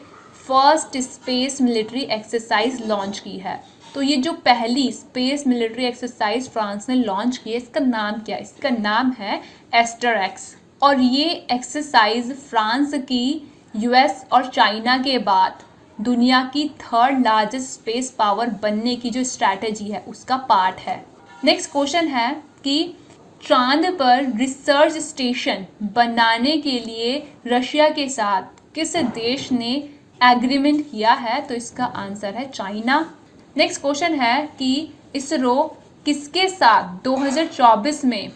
first space military exercise launch की है। तो ये जो पहली स्पेस मिलिट्री एक्सरसाइज फ्रांस ने लॉन्च की है इसका नाम क्या है? इसका नाम है एस्टरएक्स। और ये एक्सरसाइज फ्रांस की यूएस और चाइना के बाद दुनिया की थर्ड लार्जेस्ट स्पेस पावर बनने की जो स्ट्रैटेजी है उसका पार्ट है। नेक्स्ट क्वेश्चन है कि चांद पर रिसर्च स्टेशन बनाने के लिए रशिया के साथ किस देश ने एग्रीमेंट किया है? तो इसका आंसर है चाइना। नेक्स्ट क्वेश्चन है कि इसरो किसके साथ 2024 में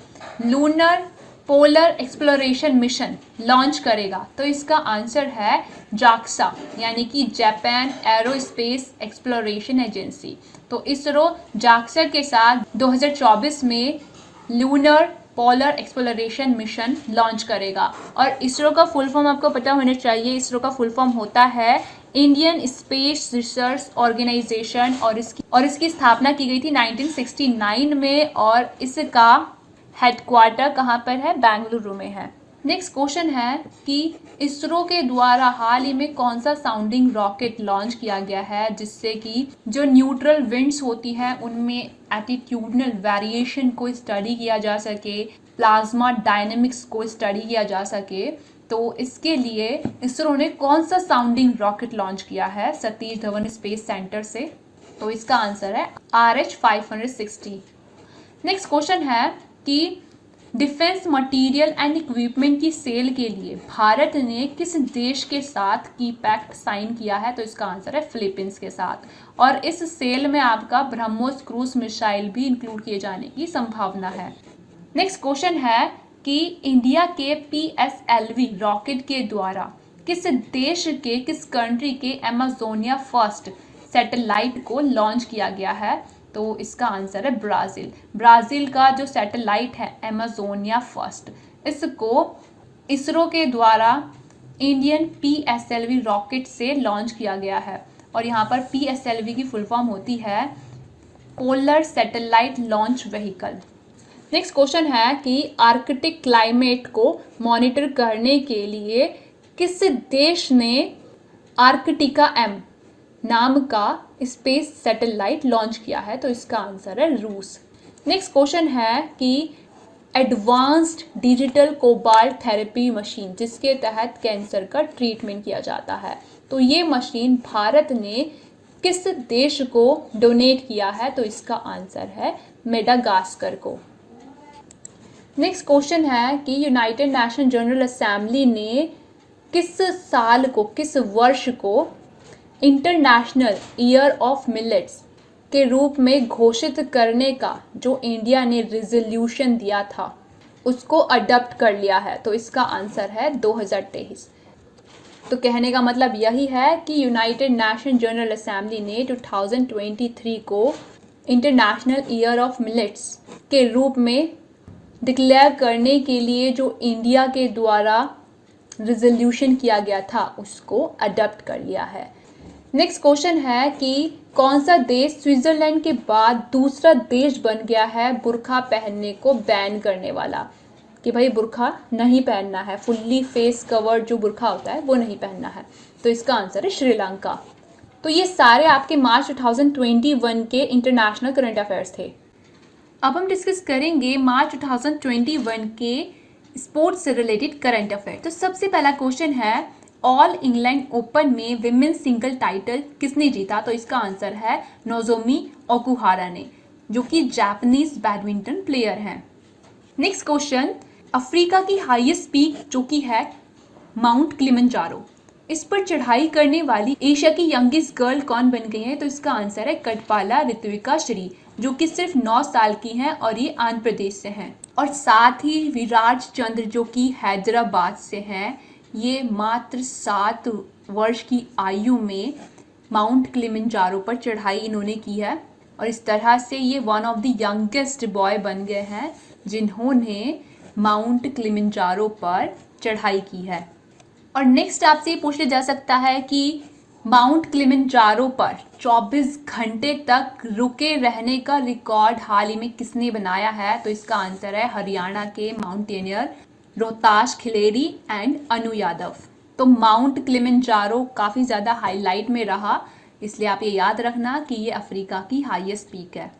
lunar polar exploration mission launch करेगा? तो इसका आंसर है जाक्सा यानी कि जापान एरोस्पेस एक्सप्लोरेशन एजेंसी। तो इसरो जाक्सा के साथ 2024 में lunar polar exploration mission launch करेगा। और इसरो का फुल फॉर्म आपको पता होना चाहिए। इसरो का फुल फॉर्म होता है इंडियन स्पेस रिसर्च ऑर्गेनाइजेशन और इसकी स्थापना की गई थी 1969 में और इसका हेडक्वार्टर कहाँ पर है? बेंगलुरु में है। नेक्स्ट क्वेश्चन है कि इसरो के द्वारा हाल ही में कौन सा साउंडिंग रॉकेट लॉन्च किया गया है जिससे कि जो न्यूट्रल विंड्स होती है उनमें एटीट्यूडनल वेरिएशन को स्टडी किया जा सके, प्लाज्मा डायनेमिक्स को स्टडी किया जा सके। तो इसके लिए इसरो ने कौन सा साउंडिंग रॉकेट लॉन्च किया है सतीश धवन स्पेस सेंटर से? तो इसका आंसर है RH-560। नेक्स्ट क्वेश्चन है कि डिफेंस मटेरियल एंड इक्विपमेंट की सेल के लिए भारत ने किस देश के साथ की पैक्ट साइन किया है? तो इसका आंसर है फिलीपींस के साथ। और इस सेल में आपका ब्रह्मोस क्रूज मिसाइल भी इंक्लूड किए जाने की संभावना है। नेक्स्ट क्वेश्चन है कि इंडिया के PSLV रॉकेट के द्वारा किस देश के किस कंट्री के अमेजोनिया फर्स्ट सैटेलाइट को लॉन्च किया गया है? तो इसका आंसर है ब्राज़ील। ब्राज़ील का जो सैटेलाइट है अमेजोनिया फर्स्ट, इसको इसरो के द्वारा इंडियन PSLV रॉकेट से लॉन्च किया गया है। और यहाँ पर PSLV की फुल फॉर्म होती है polar satellite launch vehicle. Next question है कि आर्कटिक क्लाइमेट को मॉनिटर करने के लिए किस देश ने आर्कटिका M नाम का स्पेस सैटेलाइट लॉन्च किया है? तो इसका आंसर है रूस। नेक्स्ट क्वेश्चन है कि advanced digital cobalt therapy machine जिसके तहत कैंसर का ट्रीटमेंट किया जाता है, तो ये मशीन भारत ने किस देश को डोनेट किया है? तो इसका आंसर है मेडागास्कर को। नेक्स्ट क्वेश्चन है कि यूनाइटेड नेशन जनरल असेंबली ने किस साल को, किस वर्ष को इंटरनेशनल ईयर ऑफ मिलेट्स के रूप में घोषित करने का जो इंडिया ने रिजोल्यूशन दिया था उसको अडॉप्ट कर लिया है? तो इसका आंसर है 2023। तो कहने का मतलब यही है कि यूनाइटेड नेशन जनरल असेंबली ने 2023 को इंटरनेशनल ईयर ऑफ मिलेट्स के रूप में डिक्लेयर करने के लिए जो इंडिया के द्वारा रिजोल्यूशन किया गया था उसको अडॉप्ट कर लिया है। नेक्स्ट क्वेश्चन है कि कौन सा देश स्विट्जरलैंड के बाद दूसरा देश बन गया है बुर्का पहनने को बैन करने वाला, कि भाई बुर्का नहीं पहनना है, फुल्ली फेस कवर्ड जो बुर्का होता है वो नहीं पहनना है? तो इसका आंसर है श्रीलंका। तो ये सारे आपके मार्च 2021 के इंटरनेशनल करंट अफेयर्स थे। अब हम डिस्कस करेंगे मार्च 2021 के स्पोर्ट्स से रिलेटेड करंट अफेयर। तो सबसे पहला क्वेश्चन है ऑल इंग्लैंड ओपन में विमेन सिंगल टाइटल किसने जीता? तो इसका आंसर है नोजोमी ओकुहारा ने, जो कि जापानीज बैडमिंटन प्लेयर हैं। नेक्स्ट क्वेश्चन, अफ्रीका की हाईएस्ट पीक जो कि है माउंट किलिमंजारो, इस पर चढ़ाई करने वाली एशिया की यंगेस्ट गर्ल कौन बन गई है? तो इसका आंसर है कटपाला ऋत्विका श्री, जो कि सिर्फ 9 साल की हैं और ये आंध्र प्रदेश से हैं। और साथ ही विराज चंद्र जो कि हैदराबाद से हैं, ये मात्र 7 वर्ष की आयु में माउंट किलिमंजारो पर चढ़ाई इन्होंने की है और इस तरह से ये one of the youngest boy बन गए हैं जिन्होंने माउंट किलिमंजारो पर चढ़ाई की है। और नेक्स्ट आपसे ये पूछा जा सकता है कि माउंट किलिमंजारो पर 24 घंटे तक रुके रहने का रिकॉर्ड हाल ही में किसने बनाया है? तो इसका आंसर है हरियाणा के माउंटेनियर रोहताश खिलेरी एंड अनु यादव। तो माउंट किलिमंजारो काफ़ी ज़्यादा हाईलाइट में रहा, इसलिए आप ये याद रखना कि ये अफ्रीका की हाईएस्ट पीक है।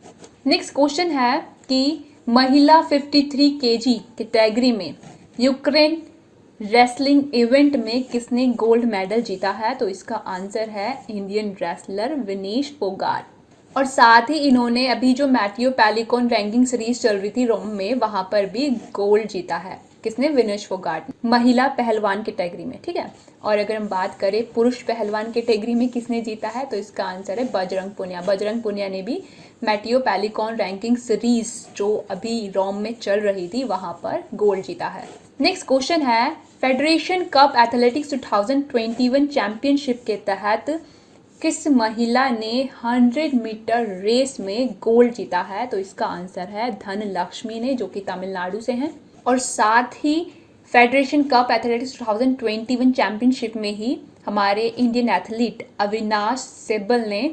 नेक्स्ट क्वेश्चन है कि महिला 53 केजी कैटेगरी में यूक्रेन रेसलिंग इवेंट में किसने गोल्ड मेडल जीता है? तो इसका आंसर है इंडियन रेसलर विनेश फोगाट। और साथ ही इन्होंने अभी जो मैथियो पैलिकॉन रैंकिंग सीरीज चल रही थी रोम में, वहां पर भी गोल्ड जीता है। किसने? विनेश फोगाट, महिला पहलवान कैटेगरी में, ठीक है। और अगर हम बात करें पुरुष पहलवान कैटेगरी में किसने जीता है, तो इसका आंसर है बजरंग पुनिया। बजरंग पुनिया ने भी मैथियो पैलिकॉन रैंकिंग सीरीज जो अभी रोम में चल रही थी वहां पर गोल्ड जीता है। नेक्स्ट क्वेश्चन है फेडरेशन कप एथलेटिक्स 2021 चैंपियनशिप के तहत किस महिला ने 100 मीटर रेस में गोल्ड जीता है? तो इसका आंसर है धनलक्ष्मी ने, जो कि तमिलनाडु से हैं। और साथ ही फेडरेशन कप एथलेटिक्स 2021 चैंपियनशिप में ही हमारे इंडियन एथलीट अविनाश सेबल ने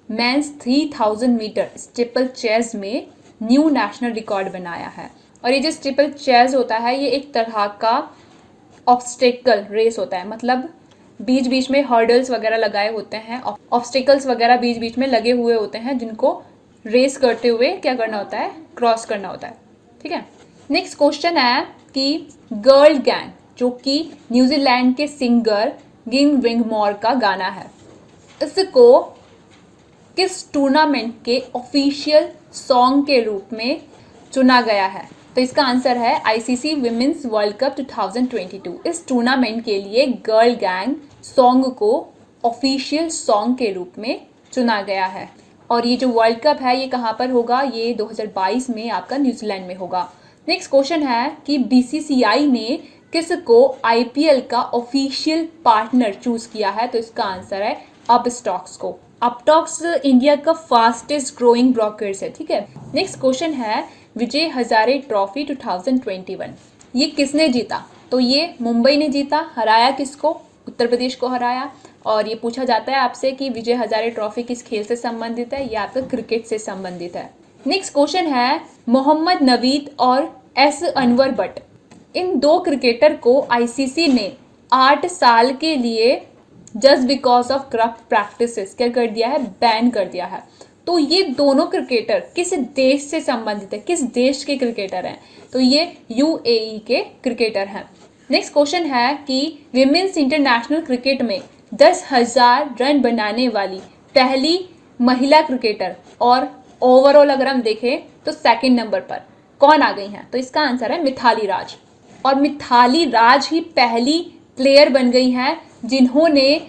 मेंस 3000 मीटर स्टीपल चेज में न्यू नेशनल रिकॉर्ड बनाया है। और ये जो स्टीपल चेज होता है ये एक तरह का ऑब्स्टेकल रेस होता है, मतलब बीच बीच में हर्डल्स वगैरह लगाए होते हैं, ऑब्स्टेकल्स वगैरह बीच बीच में लगे हुए होते हैं जिनको रेस करते हुए क्या करना होता है? क्रॉस करना होता है, ठीक है। नेक्स्ट क्वेश्चन है कि गर्ल गैंग जो कि न्यूजीलैंड के सिंगर गिंग विंगमोर का गाना है, इसको किस टूर्नामेंट के ऑफिशियल सॉन्ग के रूप में चुना गया है? तो इसका आंसर है आईसीसी विमेंस वर्ल्ड कप 2022। इस टूर्नामेंट के लिए गर्ल गैंग सॉन्ग को ऑफिशियल सॉन्ग के रूप में चुना गया है। और ये जो वर्ल्ड कप है ये कहाँ पर होगा? ये 2022 में आपका न्यूजीलैंड में होगा। नेक्स्ट क्वेश्चन है कि बीसीसीआई ने किसको आईपीएल का ऑफिशियल पार्टनर चूज किया है? तो इसका आंसर है अपस्टॉक्स को। अपस्टॉक्स इंडिया का फास्टेस्ट ग्रोइंग ब्रोकर्स है, ठीक है। नेक्स्ट क्वेश्चन है विजय हजारे ट्रॉफी 2021 ये किसने जीता? तो ये मुंबई ने जीता। हराया किसको? उत्तर प्रदेश को हराया। और ये पूछा जाता है आपसे कि विजय हजारे ट्रॉफी किस खेल से संबंधित है? ये आपका क्रिकेट से संबंधित है। नेक्स्ट क्वेश्चन है मोहम्मद नवीद और एस अनवर बट, इन दो क्रिकेटर को आईसीसी ने 8 साल के लिए just because of corrupt practices क्या कर दिया है, बैन कर दिया है। तो ये दोनों क्रिकेटर किस देश से संबंधित है, किस देश के क्रिकेटर हैं, तो ये यूएई के क्रिकेटर हैं। नेक्स्ट क्वेश्चन है कि विमेंस इंटरनेशनल क्रिकेट में 10,000 रन बनाने वाली पहली महिला क्रिकेटर और ओवरऑल अगर हम देखें तो सेकंड नंबर पर कौन आ गई हैं, तो इसका आंसर है मिथाली राज। और मिथाली राज ही पहली प्लेयर बन गई हैं जिन्होंने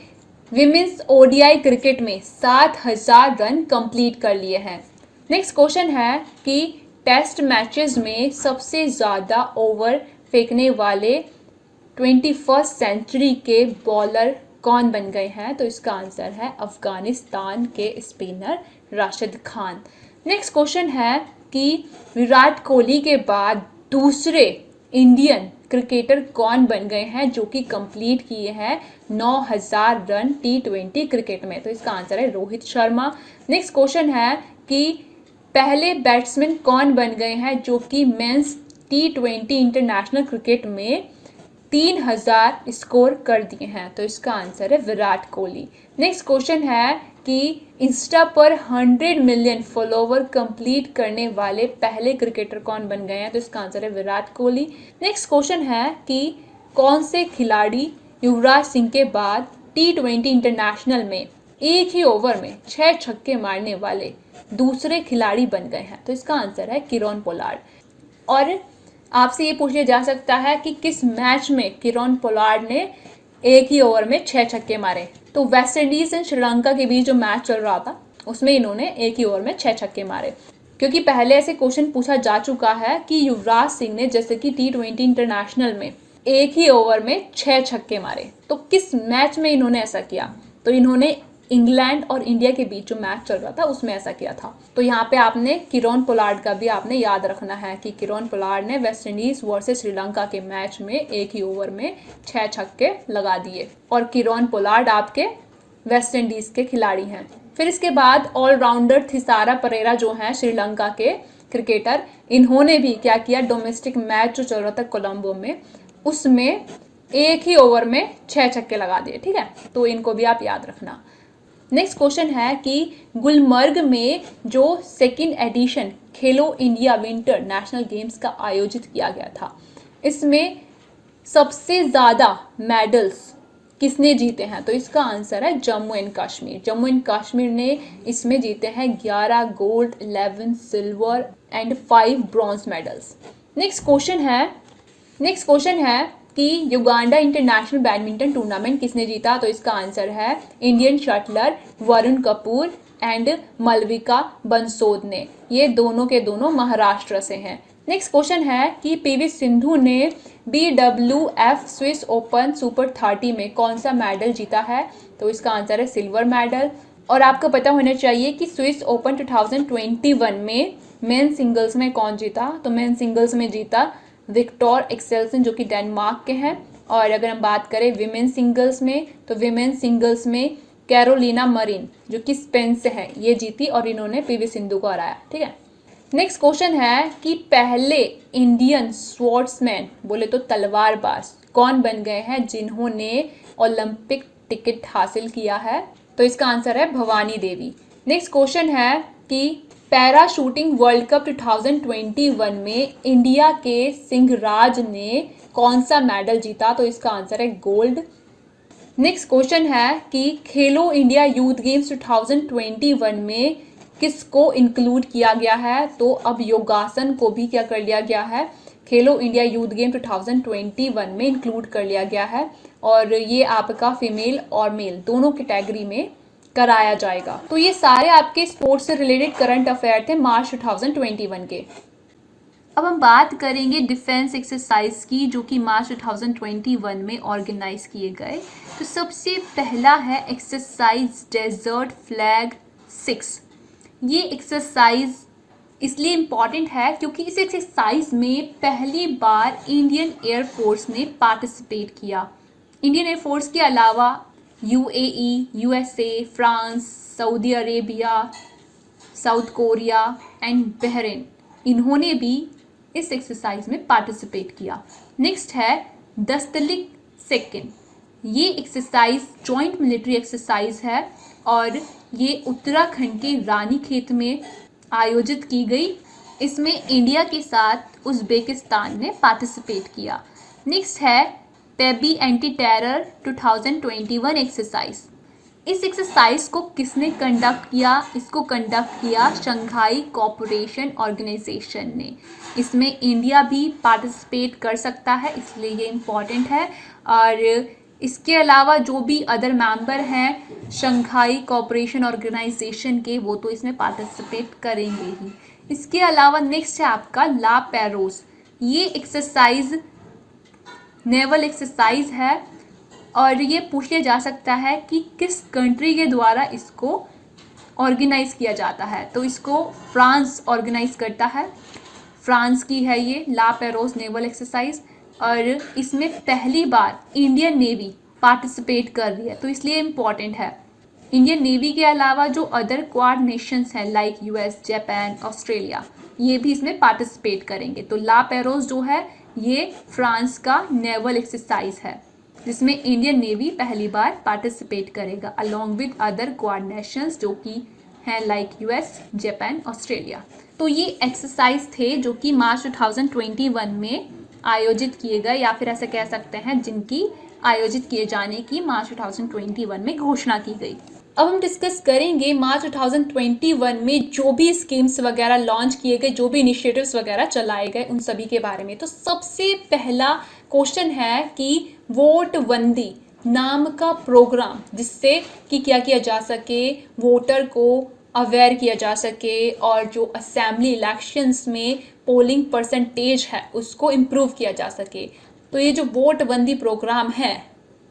विमेंस ओडीआई क्रिकेट में 7,000 रन कंप्लीट कर लिए हैं। नेक्स्ट क्वेश्चन है कि टेस्ट मैचेस में सबसे ज़्यादा ओवर फेंकने वाले 21st सेंचुरी के बॉलर कौन बन गए हैं, तो इसका आंसर है अफगानिस्तान के spinner Rashid Khan. Next question है कि विराट कोहली के बाद दूसरे इंडियन क्रिकेटर कौन बन गए हैं जो कि कंप्लीट किए हैं 9,000 रन T20 क्रिकेट में, तो इसका आंसर है रोहित शर्मा। नेक्स्ट क्वेश्चन है कि पहले बैट्समैन कौन बन गए हैं जो कि मेंस T20 इंटरनेशनल क्रिकेट में 3,000 स्कोर कर दिए हैं, तो इसका आंसर है विराट कोहली। नेक्स्ट क्वेश्चन है कि इंस्टा पर 100 मिलियन फॉलोवर कंप्लीट करने वाले पहले क्रिकेटर कौन बन गए हैं, तो इसका आंसर है विराट कोहली। नेक्स्ट क्वेश्चन है कि कौन से खिलाड़ी युवराज सिंह के बाद T20 इंटरनेशनल में एक ही ओवर में 6 छक्के मारने वाले दूसरे खिलाड़ी बन गए हैं, तो इसका आंसर है किरोन पोलार्ड। और आपसे ये पूछा जा सकता है कि किस मैच में किरोन पोलार्ड ने एक ही ओवर में 6 छक्के मारे, तो वेस्ट इंडीज एंड श्रीलंका के बीच जो मैच चल रहा था उसमें इन्होंने एक ही ओवर में 6 छक्के मारे। क्योंकि पहले ऐसे क्वेश्चन पूछा जा चुका है कि युवराज सिंह ने जैसे कि T20 इंटरनेशनल में एक ही ओवर में 6 छक्के मारे, तो किस मैच में इन्होंने ऐसा किया, तो इन्होंने इंग्लैंड और इंडिया के बीच जो मैच चल रहा था उसमें ऐसा किया था। तो यहाँ पे आपने किरोन पोलार्ड का भी आपने याद रखना है कि किरोन पोलार्ड ने वेस्ट इंडीज वर्सेस श्रीलंका के मैच में एक ही ओवर में 6 छक्के लगा दिए, और किरोन पोलार्ड आपके वेस्ट इंडीज के खिलाड़ी हैं। फिर इसके बाद ऑलराउंडर थिसारा परेरा जो हैं श्रीलंका के क्रिकेटर, इन्होंने भी क्या किया, डोमेस्टिक मैच जो चल रहा था कोलंबो में उसमें एक ही ओवर में 6 छक्के लगा दिए। ठीक है, तो इनको भी आप याद रखना। नेक्स्ट क्वेश्चन है कि गुलमर्ग में जो सेकेंड एडिशन खेलो इंडिया विंटर नेशनल गेम्स का आयोजित किया गया था, इसमें सबसे ज़्यादा मेडल्स किसने जीते हैं, तो इसका आंसर है जम्मू एंड कश्मीर। जम्मू एंड कश्मीर ने इसमें जीते हैं 11 gold, 11 silver and 5 bronze medals. Next question है कि युगांडा इंटरनेशनल बैडमिंटन टूर्नामेंट किसने जीता, तो इसका आंसर है Indian shuttler Varun Kapoor and Malvika Bansod ने। ये दोनों के दोनों महाराष्ट्र से हैं। नेक्स्ट क्वेश्चन है कि पीवी सिंधु ने BWF स्विस ओपन सुपर 30 में कौन सा मेडल जीता है, तो इसका आंसर है सिल्वर मेडल। और आपको पता होना चाहिए कि स्विस ओपन 2021 में मेन सिंगल्स में कौन जीता, तो मेन सिंगल्स में जीता विक्टर एक्सेल्सन जो कि डेनमार्क के हैं। और अगर हम बात करें विमेन सिंगल्स में, तो विमेन सिंगल्स में कैरोलिना मरिन जो कि स्पेन से है ये जीती, और इन्होंने पीवी सिंधु को हराया। ठीक है, नेक्स्ट क्वेश्चन है कि पहले इंडियन स्वॉर्ड्समैन बोले तो तलवारबाज कौन बन गए हैं जिन्होंने ओलंपिक टिकट हासिल किया है, तो इसका आंसर है भवानी देवी। नेक्स्ट क्वेश्चन है कि पैरा शूटिंग वर्ल्ड कप 2021 में इंडिया के सिंहराज ने कौन सा मेडल जीता, तो इसका आंसर है गोल्ड। नेक्स्ट क्वेश्चन है कि खेलो इंडिया यूथ गेम्स 2021 में किसको इंक्लूड किया गया है, तो अब योगासन को भी क्या कर लिया गया है, खेलो इंडिया यूथ गेम 2021 में इंक्लूड कर लिया गया है, और ये आपका फीमेल और मेल दोनों कैटेगरी में कराया जाएगा। तो ये सारे आपके स्पोर्ट्स से रिलेटेड करंट अफेयर थे मार्च 2021 के। अब हम बात करेंगे डिफेंस एक्सरसाइज की जो कि मार्च 2021 में ऑर्गेनाइज किए गए। तो सबसे पहला है एक्सरसाइज डेजर्ट फ्लैग 6। ये एक्सरसाइज इसलिए इम्पॉर्टेंट है क्योंकि इस एक्सरसाइज में पहली बार इंडियन एयरफोर्स ने पार्टिसिपेट किया। इंडियन एयरफोर्स के अलावा UAE, USA, France, Saudi Arabia, south Korea and Bahrain, इन्होंने भी इस एक्सरसाइज में पार्टिसिपेट किया। नेक्स्ट है दस्तलिक सेकंड। ये एक्सरसाइज जॉइंट मिलिट्री एक्सरसाइज है और ये उत्तराखंड के रानीखेत में आयोजित की गई। इसमें इंडिया के साथ उज़्बेकिस्तान ने पार्टिसिपेट किया। नेक्स्ट है पेबी एंटी टेरर 2021 एक्सरसाइज। इस एक्सरसाइज को किसने कंडक्ट किया? इसको कंडक्ट किया शंघाई कोऑपरेशन ऑर्गेनाइजेशन ने। इसमें इंडिया भी पार्टिसिपेट कर सकता है, इसलिए ये इम्पॉर्टेंट है। और इसके अलावा जो भी अदर मेंबर हैं शंघाई कोऑपरेशन ऑर्गेनाइजेशन के, वो तो इसमें पार्टिसिपेट करेंगे ही। इसके अलावा नेक्स्ट है आपका ला पेरोस। ये एक्सरसाइज नेवल एक्सरसाइज है और ये पूछा जा सकता है कि किस कंट्री के द्वारा इसको ऑर्गेनाइज किया जाता है। तो इसको फ्रांस ऑर्गेनाइज करता है, फ्रांस की है ये ला पेरोस नेवल एक्सरसाइज। और इसमें पहली बार इंडियन नेवी पार्टिसिपेट कर रही है, तो इसलिए इम्पॉर्टेंट है। इंडियन नेवी के अलावा जो अदर क्वाड नेशंस हैं लाइक यूएस, जापान, ऑस्ट्रेलिया, ये भी इसमें पार्टिसिपेट करेंगे। तो ला पेरोस जो है ये फ्रांस का नेवल एक्सरसाइज है जिसमें इंडियन नेवी पहली बार पार्टिसिपेट करेगा along with other quad Nations जो कि हैं लाइक यूएस, जापान, ऑस्ट्रेलिया। तो ये एक्सरसाइज थे जो कि मार्च 2021 में आयोजित किए गए, या फिर ऐसे कह सकते हैं जिनकी आयोजित किए जाने की मार्च 2021 में घोषणा की गई। अब हम डिस्कस करेंगे मार्च 2021 में जो भी स्कीम्स वगैरह लॉन्च किए गए, जो भी इनिशिएटिव्स वगैरह चलाए गए, उन सभी के बारे में। तो सबसे पहला क्वेश्चन है कि वोट बंदी नाम का प्रोग्राम, जिससे कि क्या किया जा सके, वोटर को अवेयर किया जा सके और जो असेंबली इलेक्शंस में पोलिंग परसेंटेज है उसको इम्प्रूव किया जा सके। तो ये जो वोट बंदी प्रोग्राम है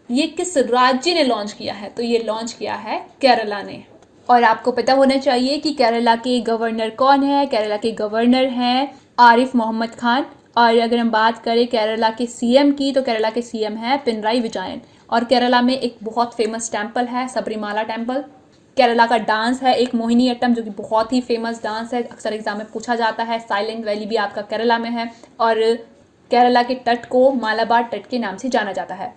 ये किस राज्य ने लॉन्च किया है? तो ये लॉन्च किया है केरला ने। और आपको पता होना चाहिए कि केरला के गवर्नर कौन है। केरला के गवर्नर हैं आरिफ मोहम्मद खान। और अगर हम बात करें केरला के सीएम की, तो केरला के सीएम है पिनराई विजयन। और केरला में एक बहुत फेमस टेम्पल है सबरीमाला टेम्पल। केरला का डांस है एक मोहिनी अट्टम, जो कि बहुत ही फेमस डांस है, अक्सर एग्जाम में पूछा जाता है। साइलेंट वैली भी आपका केरला में है। और केरला के तट को मालाबार तट के नाम से जाना जाता है।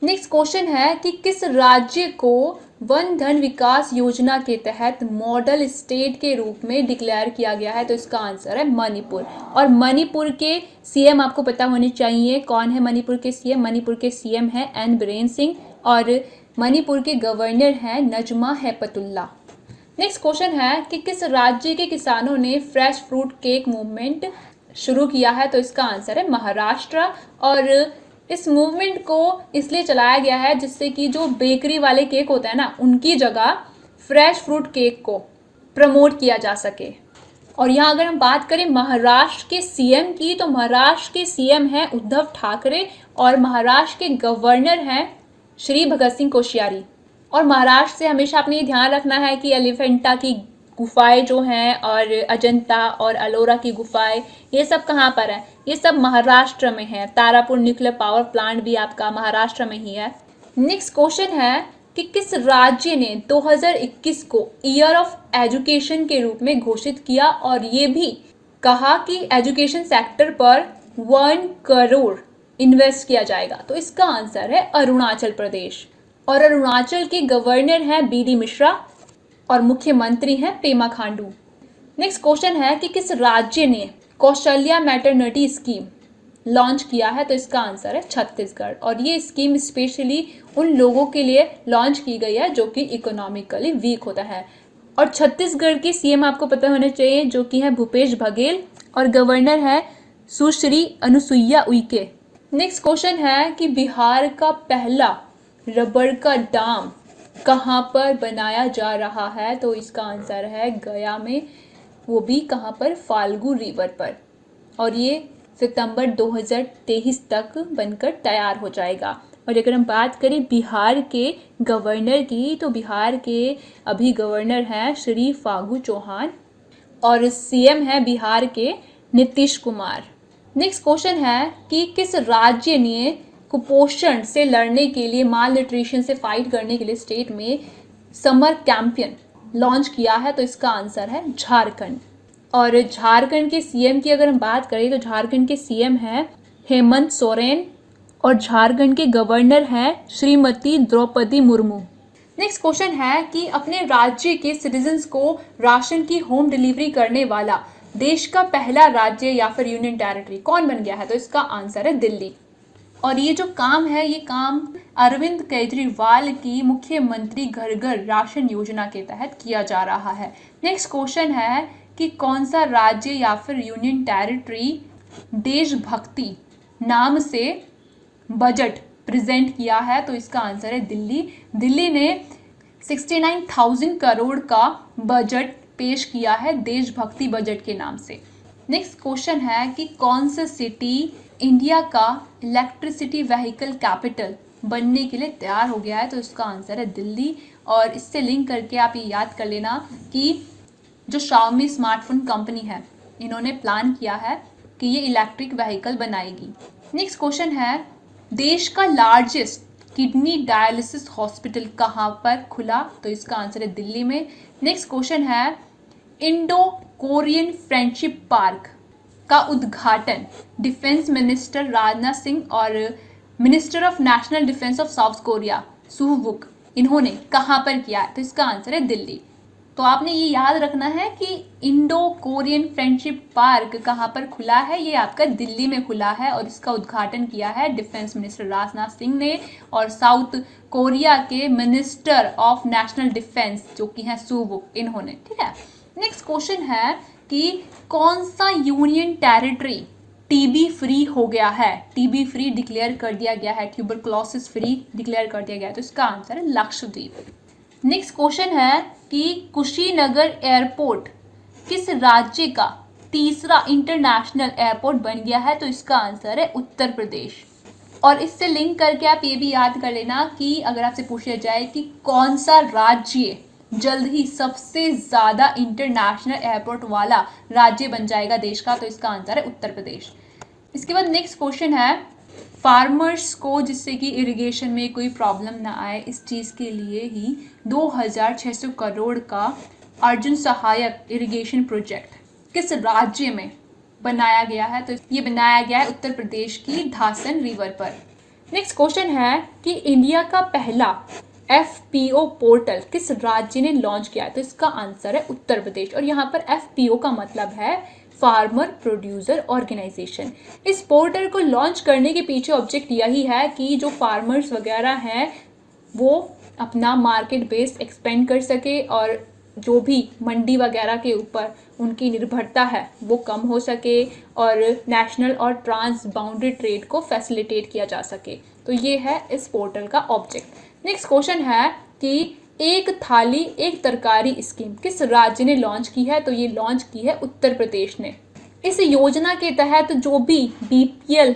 नेक्स्ट क्वेश्चन है कि किस राज्य को वन धन विकास योजना के तहत मॉडल स्टेट के रूप में डिक्लेयर किया गया है? तो इसका आंसर है मणिपुर। और मणिपुर के सीएम आपको पता होने चाहिए। कौन है मणिपुर के सीएम? मणिपुर के सीएम है एन बीरेन सिंह और मणिपुर के गवर्नर हैं नजमा हेपतुल्ला। नेक्स्ट क्वेश्चन है कि किस राज्य के किसानों ने फ्रेश फ्रूट केक मूवमेंट शुरू किया है? तो इसका आंसर है महाराष्ट्र। और इस मूवमेंट को इसलिए चलाया गया है जिससे कि जो बेकरी वाले केक होता है ना, उनकी जगह फ्रेश फ्रूट केक को प्रमोट किया जा सके। और यहाँ अगर हम बात करें महाराष्ट्र के सीएम की, तो महाराष्ट्र के सीएम हैं उद्धव ठाकरे और महाराष्ट्र के गवर्नर हैं श्री भगत सिंह कोश्यारी। और महाराष्ट्र से हमेशा अपने ध्यान रखना है कि एलिफेंटा की गुफाएं जो हैं और अजंता और अलोरा की गुफाएं, ये सब कहाँ पर है? ये सब महाराष्ट्र में है। तारापुर न्यूक्लियर पावर प्लांट भी आपका महाराष्ट्र में ही है। नेक्स्ट क्वेश्चन है कि किस राज्य ने 2021 को ईयर ऑफ एजुकेशन के रूप में घोषित किया और ये भी कहा कि एजुकेशन सेक्टर पर 1 करोड़ इन्वेस्ट किया जाएगा? तो इसका आंसर है अरुणाचल प्रदेश। और अरुणाचल के गवर्नर हैं बीडी मिश्रा और मुख्यमंत्री हैं पेमा खांडू। नेक्स्ट क्वेश्चन है कि किस राज्य ने कौशल्या मैटरनिटी स्कीम लॉन्च किया है? तो इसका आंसर है छत्तीसगढ़। और ये स्कीम स्पेशली उन लोगों के लिए लॉन्च की गई है जो कि इकोनॉमिकली वीक होता है। और छत्तीसगढ़ के सीएम आपको पता होना चाहिए जो कि है भूपेश बघेल और गवर्नर है सुश्री अनुसुईया उइके। नेक्स्ट क्वेश्चन है कि बिहार का पहला रबर का डैम कहाँ पर बनाया जा रहा है? तो इसका आंसर है गया में, वो भी कहाँ पर? फाल्गु रिवर पर। और ये सितंबर 2023 तक बनकर तैयार हो जाएगा। और अगर हम बात करें बिहार के गवर्नर की, तो बिहार के अभी गवर्नर हैं श्री फागू चौहान और सीएम है बिहार के नीतीश कुमार। नेक्स्ट क्वेश्चन है कि किस राज्य ने कुपोषण से लड़ने के लिए, माल न्यूट्रिशन से फाइट करने के लिए स्टेट में समर कैंपेन लॉन्च किया है? तो इसका आंसर है झारखंड। और झारखंड के सीएम की अगर हम बात करें तो झारखंड के सीएम हैं हेमंत सोरेन और झारखंड के गवर्नर हैं श्रीमती द्रौपदी मुर्मू। नेक्स्ट क्वेश्चन है कि अपने राज्य के सिटीजन्स को राशन की होम डिलीवरी करने वाला देश का पहला राज्य या फिर यूनियन टेरिटरी कौन बन गया है? तो इसका आंसर है दिल्ली। और ये जो काम है, ये काम अरविंद केजरीवाल की मुख्यमंत्री घर घर राशन योजना के तहत किया जा रहा है। नेक्स्ट क्वेश्चन है कि कौन सा राज्य या फिर यूनियन टेरिटरी देशभक्ति नाम से बजट प्रेजेंट किया है? तो इसका आंसर है दिल्ली। दिल्ली ने 69,000 करोड़ का बजट पेश किया है देशभक्ति बजट के नाम से। नेक्स्ट क्वेश्चन है कि कौन सा सिटी इंडिया का इलेक्ट्रिसिटी व्हीकल कैपिटल बनने के लिए तैयार हो गया है? तो इसका आंसर है दिल्ली। और इससे लिंक करके आप ये याद कर लेना कि जो Xiaomi स्मार्टफोन कंपनी है, इन्होंने प्लान किया है कि ये इलेक्ट्रिक व्हीकल बनाएगी। नेक्स्ट क्वेश्चन है देश का लार्जेस्ट किडनी डायलिसिस हॉस्पिटल कहाँ पर खुला? तो इसका आंसर है दिल्ली में। नेक्स्ट क्वेश्चन है इंडो कोरियन फ्रेंडशिप पार्क का उद्घाटन डिफेंस मिनिस्टर राजनाथ सिंह और minister of national defence of South Korea Suh Wook इन्होंने कहाँ पर किया है? तो इसका आंसर है दिल्ली। तो आपने ये याद रखना है कि इंडो कोरियन फ्रेंडशिप पार्क कहाँ पर खुला है? ये आपका दिल्ली में खुला है और इसका उद्घाटन किया है डिफेंस मिनिस्टर राजनाथ सिंह ने और साउथ कोरिया के मिनिस्टर ऑफ नेशनल डिफेंस जो कि हैं सुह वुक इन्होंने। ठीक है। नेक्स्ट क्वेश्चन है कि कौन सा यूनियन टेरिटरी टीबी फ्री हो गया है? टीबी फ्री डिक्लेयर कर दिया गया है, ट्यूबरक्लोसिस फ्री डिक्लेयर कर दिया गया है। तो इसका आंसर है लक्षद्वीप। नेक्स्ट क्वेश्चन है कि कुशीनगर एयरपोर्ट किस राज्य का तीसरा इंटरनेशनल एयरपोर्ट बन गया है? तो इसका आंसर है उत्तर प्रदेश। और इससे लिंक करके आप ये भी याद कर लेना कि अगर आपसे पूछा जाए कि कौन सा राज्य जल्द ही सबसे ज़्यादा इंटरनेशनल एयरपोर्ट वाला राज्य बन जाएगा देश का, तो इसका आंसर है उत्तर प्रदेश। इसके बाद नेक्स्ट क्वेश्चन है फार्मर्स को जिससे कि इरिगेशन में कोई प्रॉब्लम ना आए, इस चीज़ के लिए ही 2600 करोड़ का अर्जुन सहायक इरिगेशन प्रोजेक्ट किस राज्य में बनाया गया है? तो ये बनाया गया है उत्तर प्रदेश की धासन रिवर पर। नेक्स्ट क्वेश्चन है कि इंडिया का पहला FPO पोर्टल किस राज्य ने लॉन्च किया है? तो इसका आंसर है उत्तर प्रदेश। और यहाँ पर FPO का मतलब है फार्मर प्रोड्यूसर ऑर्गेनाइजेशन। इस पोर्टल को लॉन्च करने के पीछे ऑब्जेक्ट यही है कि जो फार्मर्स वगैरह हैं वो अपना मार्केट बेस एक्सपेंड कर सके और जो भी मंडी वगैरह के ऊपर उनकी निर्भरता है वो कम हो सके और नेशनल और ट्रांस बाउंड्री ट्रेड को फैसिलिटेट किया जा सके। तो ये है इस पोर्टल का ऑब्जेक्ट। नेक्स्ट क्वेश्चन है कि एक थाली एक तरकारी स्कीम किस राज्य ने लॉन्च की है? तो ये लॉन्च की है उत्तर प्रदेश ने। इस योजना के तहत जो भी BPL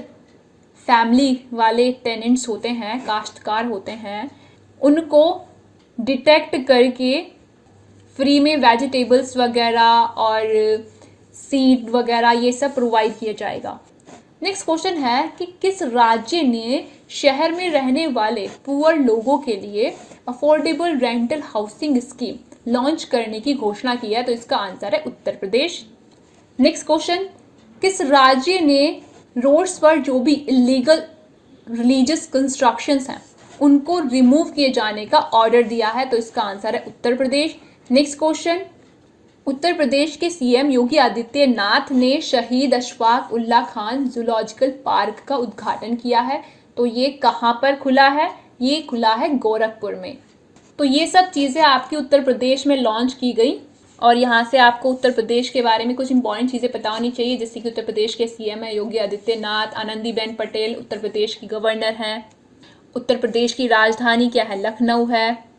फैमिली वाले टेनेंट्स होते हैं, काश्तकार होते हैं, उनको डिटेक्ट करके फ्री में वेजिटेबल्स वगैरह और सीड वगैरह ये सब प्रोवाइड किया जाएगा। नेक्स्ट क्वेश्चन है कि किस राज्य ने शहर में रहने वाले पुअर लोगों के लिए affordable rental housing scheme launch करने की घोषणा की है? तो इसका आंसर है उत्तर प्रदेश। नेक्स्ट क्वेश्चन, किस राज्य ने रोड्स पर जो भी इलीगल रिलीजियस कंस्ट्रक्शंस हैं उनको रिमूव किए जाने का ऑर्डर दिया है? तो इसका आंसर है उत्तर प्रदेश। नेक्स्ट क्वेश्चन, उत्तर प्रदेश के CM योगी आदित्यनाथ ने शहीद अशफाक उल्ला खान जूलॉजिकल पार्क का उद्घाटन किया है। तो ये कहाँ पर खुला है? ये खुला है गोरखपुर में। तो ये सब चीज़ें आपकी उत्तर प्रदेश में लॉन्च की गई और यहाँ से आपको उत्तर प्रदेश के बारे में कुछ इंपॉर्टेंट चीज़ें पता होनी चाहिए, जैसे कि उत्तर प्रदेश के CM है योगी आदित्यनाथ, आनंदीबेन पटेल उत्तर प्रदेश की गवर्नर हैं, उत्तर प्रदेश की राजधानी क्या है? लखनऊ है।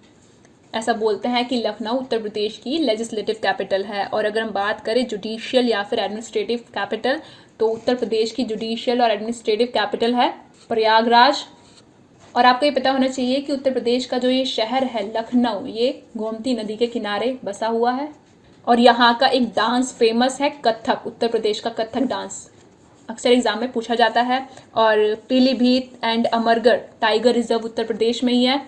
ऐसा बोलते हैं कि लखनऊ उत्तर प्रदेश की लेजिस्लेटिव कैपिटल है। और अगर हम बात करें जुडिशियल या फिर एडमिनिस्ट्रेटिव कैपिटल, तो उत्तर प्रदेश की जुडिशियल और एडमिनिस्ट्रेटिव कैपिटल है प्रयागराज। और आपको ये पता होना चाहिए कि उत्तर प्रदेश का जो ये शहर है लखनऊ, ये गोमती नदी के किनारे बसा हुआ है। और यहाँ का एक डांस फेमस है कथक, उत्तर प्रदेश का कथक डांस अक्सर एग्जाम में पूछा जाता है। और Pilibhit and Amargarh tiger reserve Uttar Pradesh में ही है।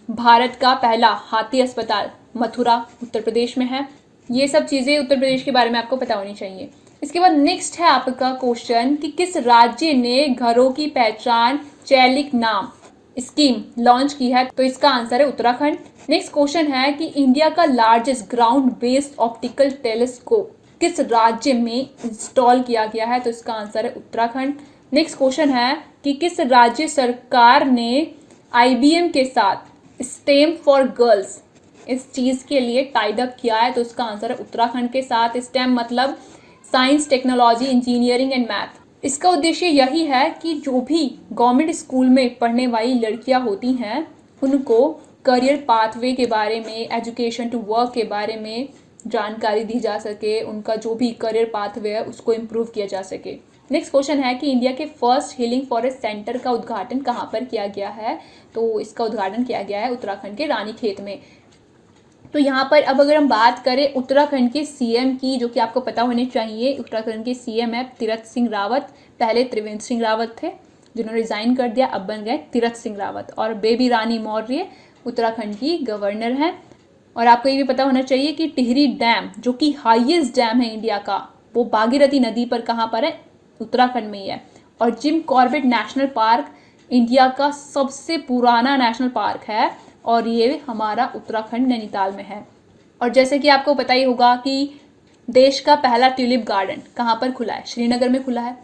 भारत का पहला हाथी अस्पताल मथुरा उत्तर प्रदेश में है। ये सब चीज़ें उत्तर प्रदेश के बारे में आपको पता होनी चाहिए। इसके बाद नेक्स्ट है आपका क्वेश्चन कि किस राज्य ने घरों की पहचान चैलिक नाम स्कीम लॉन्च की है? तो इसका आंसर है उत्तराखंड। नेक्स्ट क्वेश्चन है कि इंडिया का largest ground based optical telescope किस राज्य में इंस्टॉल किया गया है? तो इसका आंसर है उत्तराखंड। नेक्स्ट क्वेश्चन है कि किस राज्य सरकार ने IBM के साथ स्टेम फॉर गर्ल्स इस चीज के लिए टाइड अप किया है? तो इसका आंसर है उत्तराखंड के साथ। स्टेम मतलब science, technology, engineering and math. इसका उद्देश्य यही है कि जो भी गवर्नमेंट स्कूल में पढ़ने वाली लड़कियां होती हैं उनको करियर पाथवे के बारे में, एजुकेशन टू वर्क के बारे में जानकारी दी जा सके, उनका जो भी करियर पाथवे है उसको इम्प्रूव किया जा सके। नेक्स्ट क्वेश्चन है कि इंडिया के फर्स्ट हीलिंग फॉरेस्ट सेंटर का उद्घाटन कहाँ पर किया गया है? तो इसका उद्घाटन किया गया है उत्तराखंड के रानीखेत में। तो यहाँ पर अब अगर हम बात करें उत्तराखंड के CM की, जो कि आपको पता होने चाहिए, उत्तराखंड के CM है तीरथ सिंह रावत। पहले त्रिवेंद्र सिंह रावत थे जिन्होंने रिजाइन कर दिया, अब बन गए तीरथ सिंह रावत। और बेबी रानी मौर्य उत्तराखंड की गवर्नर हैं। और आपको ये भी पता होना चाहिए कि टिहरी डैम जो कि हाईएस्ट डैम है इंडिया का, वो भागीरथी नदी पर कहाँ पर है? उत्तराखंड में ही है। और Jim Corbett national park India का सबसे पुराना नेशनल पार्क है और ये हमारा उत्तराखंड नैनीताल में है। और जैसे कि आपको पता ही होगा कि देश का पहला ट्यूलिप गार्डन कहाँ पर खुला है? श्रीनगर में खुला है।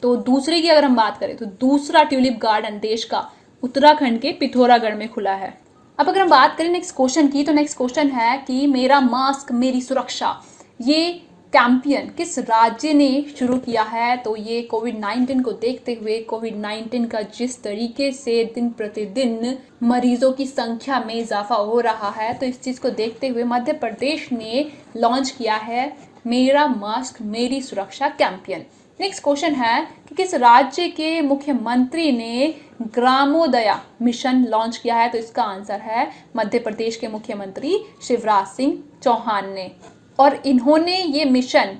तो दूसरे की अगर हम बात करें तो दूसरा ट्यूलिप गार्डन देश का उत्तराखंड के पिथौरागढ़ में खुला है। अब अगर हम बात करें नेक्स्ट क्वेश्चन की, तो नेक्स्ट क्वेश्चन है कि मेरा मास्क मेरी सुरक्षा ये कैंपेन किस राज्य ने शुरू किया है? तो ये कोविड-19 को देखते हुए, कोविड-19 का जिस तरीके से दिन प्रतिदिन मरीजों की संख्या में इजाफा हो रहा है, तो इस चीज़ को देखते हुए मध्य प्रदेश ने लॉन्च किया है मेरा मास्क मेरी सुरक्षा कैंपेन। नेक्स्ट क्वेश्चन है कि किस राज्य के मुख्यमंत्री ने ग्रामोदया मिशन लॉन्च किया है? तो इसका आंसर है मध्य प्रदेश के मुख्यमंत्री शिवराज सिंह चौहान ने। और इन्होंने ये mission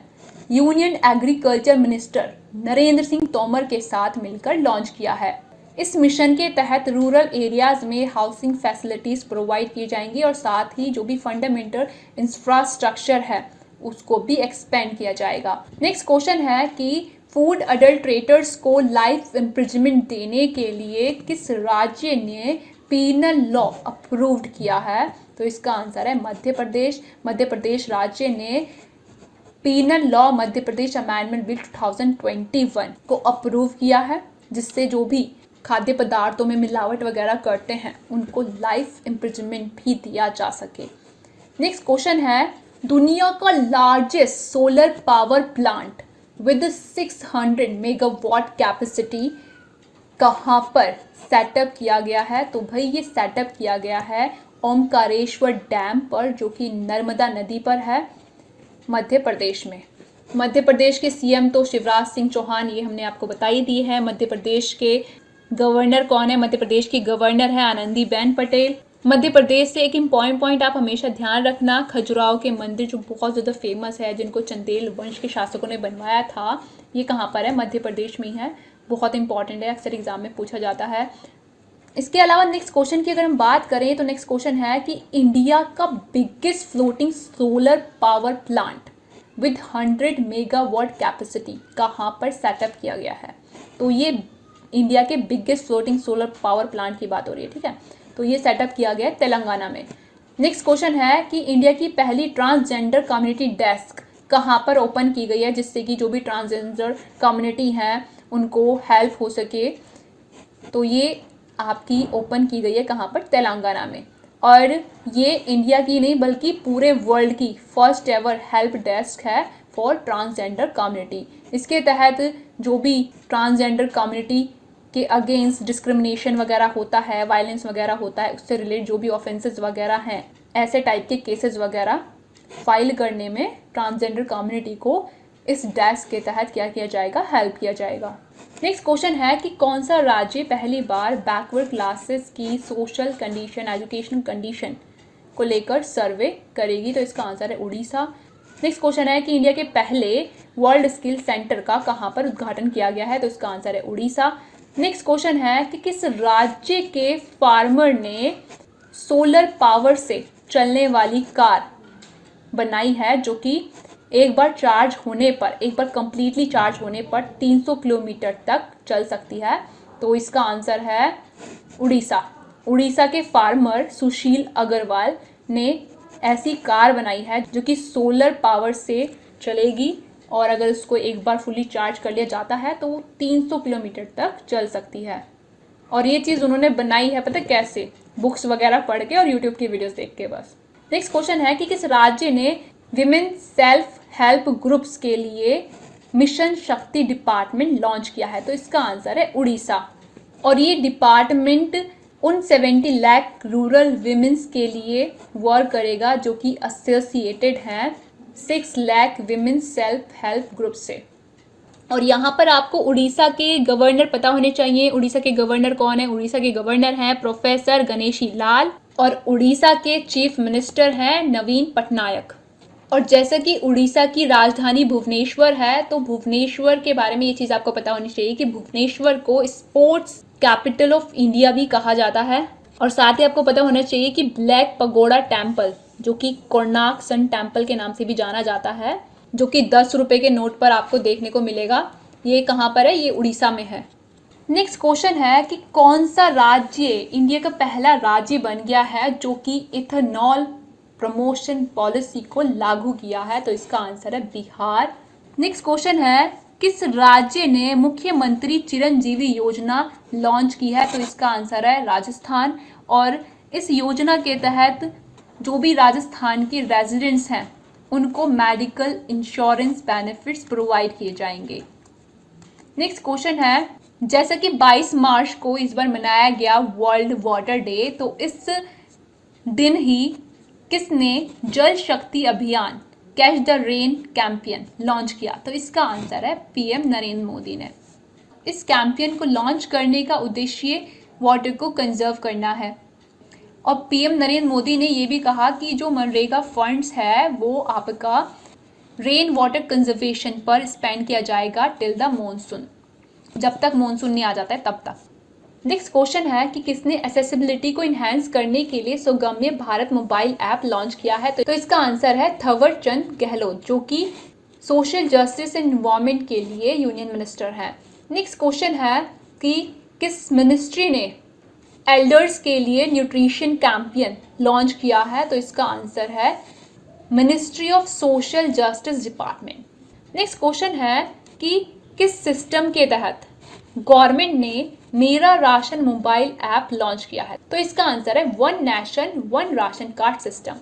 union agriculture minister Narendra Singh Tomar के साथ मिलकर लॉन्च किया है। इस मिशन के तहत रूरल एरियाज में हाउसिंग फैसिलिटीज प्रोवाइड की जाएंगी और साथ ही जो भी फंडामेंटल इंफ्रास्ट्रक्चर है उसको भी एक्सपेंड किया जाएगा। नेक्स्ट क्वेश्चन है कि फूड अडल्ट्रेटर्स को लाइफ इम्प्रिजनमेंट देने के लिए किस राज्य ने पीनल लॉ अप्रूव्ड किया है? तो इसका आंसर है मध्य प्रदेश। मध्य प्रदेश राज्य ने penal law Madhya Pradesh amendment bill 2021 को अप्रूव किया है, जिससे जो भी खाद्य पदार्थों में मिलावट वगैरह करते हैं उनको लाइफ इम्प्रिजनमेंट भी दिया जा सके। नेक्स्ट क्वेश्चन है दुनिया का largest solar power plant with 600 megawatt capacity कहाँ पर सेटअप किया गया है? तो भाई ये सेटअप किया गया है ओमकारेश्वर डैम पर, जो कि नर्मदा नदी पर है मध्य प्रदेश में। मध्य प्रदेश के CM तो शिवराज सिंह चौहान, ये हमने आपको बता ही दी है। मध्य प्रदेश के गवर्नर कौन है? मध्य प्रदेश की गवर्नर है आनंदीबेन पटेल। मध्य प्रदेश से एक इम्पॉर्टेंट पॉइंट आप हमेशा ध्यान रखना, खजुराहो के मंदिर जो बहुत ज़्यादा फेमस है, जिनको चंदेल वंश के शासकों ने बनवाया था, ये कहाँ पर है? मध्य प्रदेश में ही है। बहुत इंपॉर्टेंट है, अक्सर एग्जाम में पूछा जाता है। इसके अलावा नेक्स्ट क्वेश्चन की अगर हम बात करें तो नेक्स्ट क्वेश्चन है कि इंडिया का biggest floating solar power plant with 100 megawatt capacity कहाँ पर सेटअप किया गया है? तो ये इंडिया के biggest floating solar power plant की बात हो रही है, ठीक है। तो ये सेटअप किया गया है तेलंगाना में। नेक्स्ट क्वेश्चन है कि इंडिया की पहली ट्रांसजेंडर कम्युनिटी डेस्क कहाँ पर ओपन की गई है, जिससे कि जो भी ट्रांसजेंडर कम्युनिटी हैं उनको हेल्प हो सके। तो ये आपकी ओपन की गई है कहाँ पर? तेलंगाना में। और ये इंडिया की नहीं बल्कि पूरे वर्ल्ड की फर्स्ट एवर हेल्प डेस्क है फॉर ट्रांसजेंडर कम्युनिटी। इसके तहत जो भी ट्रांसजेंडर कम्युनिटी के अगेंस्ट डिस्क्रिमिनेशन वगैरह होता है, वायलेंस वगैरह होता है, उससे रिलेटेड जो भी ऑफेंसेस वगैरह हैं, ऐसे टाइप के केसेस वगैरह फाइल करने में ट्रांसजेंडर कम्युनिटी को इस डेस्क के तहत क्या किया जाएगा? हेल्प किया जाएगा। नेक्स्ट क्वेश्चन है कि कौन सा राज्य पहली बार बैकवर्ड क्लासेस की सोशल कंडीशन, एजुकेशनल कंडीशन को लेकर सर्वे करेगी? तो इसका आंसर है उड़ीसा। नेक्स्ट क्वेश्चन है कि इंडिया के पहले वर्ल्ड स्किल सेंटर का कहाँ पर उद्घाटन किया गया है? तो इसका आंसर है उड़ीसा। नेक्स्ट क्वेश्चन है कि किस राज्य के फार्मर ने सोलर पावर से चलने वाली कार बनाई है, जो कि एक बार चार्ज होने पर, एक बार कंप्लीटली चार्ज होने पर 300 किलोमीटर तक चल सकती है? तो इसका आंसर है उड़ीसा। उड़ीसा के फार्मर सुशील अग्रवाल ने ऐसी कार बनाई है जो कि सोलर पावर से चलेगी और अगर उसको एक बार फुली चार्ज कर लिया जाता है तो वो 300 किलोमीटर तक चल सकती है। और ये चीज़ उन्होंने बनाई है पता कैसे, बुक्स वगैरह पढ़ के और यूट्यूब की वीडियोस देख के बस। नेक्स्ट क्वेश्चन है कि किस राज्य ने विमेन सेल्फ हेल्प ग्रुप्स के लिए मिशन शक्ति डिपार्टमेंट लॉन्च किया है? तो इसका आंसर है उड़ीसा। और ये डिपार्टमेंट उन 70 लाख रूरल विमेंस के लिए वर्क करेगा जो कि एसोसिएटेड हैं 6 lakh women self help group से। और यहाँ पर आपको उड़ीसा के गवर्नर पता होने चाहिए। उड़ीसा के गवर्नर कौन है? उड़ीसा के गवर्नर हैं प्रोफेसर गणेशी लाल और उड़ीसा के चीफ मिनिस्टर हैं नवीन पटनायक। और जैसा कि उड़ीसा की राजधानी भुवनेश्वर है तो भुवनेश्वर के बारे में ये चीज़ आपको पता होनी चाहिए कि भुवनेश्वर को स्पोर्ट्स कैपिटल ऑफ इंडिया भी कहा जाता है। और साथ ही आपको पता होना चाहिए कि ब्लैक पगोडा टेम्पल जो कि कोणार्क सन टेम्पल के नाम से भी जाना जाता है, जो कि 10 रुपये के नोट पर आपको देखने को मिलेगा, ये कहाँ पर है? ये उड़ीसा में है। नेक्स्ट क्वेश्चन है कि कौन सा राज्य इंडिया का पहला राज्य बन गया है जो कि इथेनॉल प्रमोशन पॉलिसी को लागू किया है? तो इसका आंसर है बिहार। नेक्स्ट क्वेश्चन है किस राज्य ने मुख्यमंत्री चिरंजीवी योजना लॉन्च की है? तो इसका आंसर है राजस्थान। और इस योजना के तहत जो भी राजस्थान के रेजिडेंट्स हैं उनको मेडिकल इंश्योरेंस बेनिफिट्स प्रोवाइड किए जाएंगे। नेक्स्ट क्वेश्चन है जैसा कि 22 मार्च को इस बार मनाया गया वर्ल्ड वाटर डे, तो इस दिन ही किसने जल शक्ति अभियान catch the rain campaign launch किया? तो इसका आंसर है पीएम नरेंद्र मोदी ने। इस कैंपेन को लॉन्च करने का उद्देश्य वाटर को कंजर्व करना है। और पीएम नरेंद्र मोदी ने ये भी कहा कि जो मनरेगा फंड्स है वो आपका रेन वाटर कंजर्वेशन पर स्पेंड किया जाएगा टिल द मॉनसून, जब तक मॉनसून नहीं आ जाता है तब तक। नेक्स्ट क्वेश्चन है कि किसने एक्सेसिबिलिटी को इन्हेंस करने के लिए सुगम्य भारत मोबाइल ऐप लॉन्च किया है? तो इसका आंसर है थवर चंद गहलोत जो कि सोशल जस्टिस एंड एनवायरनमेंट के लिए यूनियन मिनिस्टर हैं। नेक्स्ट क्वेश्चन है कि किस मिनिस्ट्री ने एल्डर्स के लिए न्यूट्रिशन कैंपेन लॉन्च किया है? तो इसका आंसर है ministry of social justice department. Next question है कि किस सिस्टम के तहत गवर्नमेंट ने मेरा राशन मोबाइल ऐप लॉन्च किया है? तो इसका आंसर है one nation one ration card system.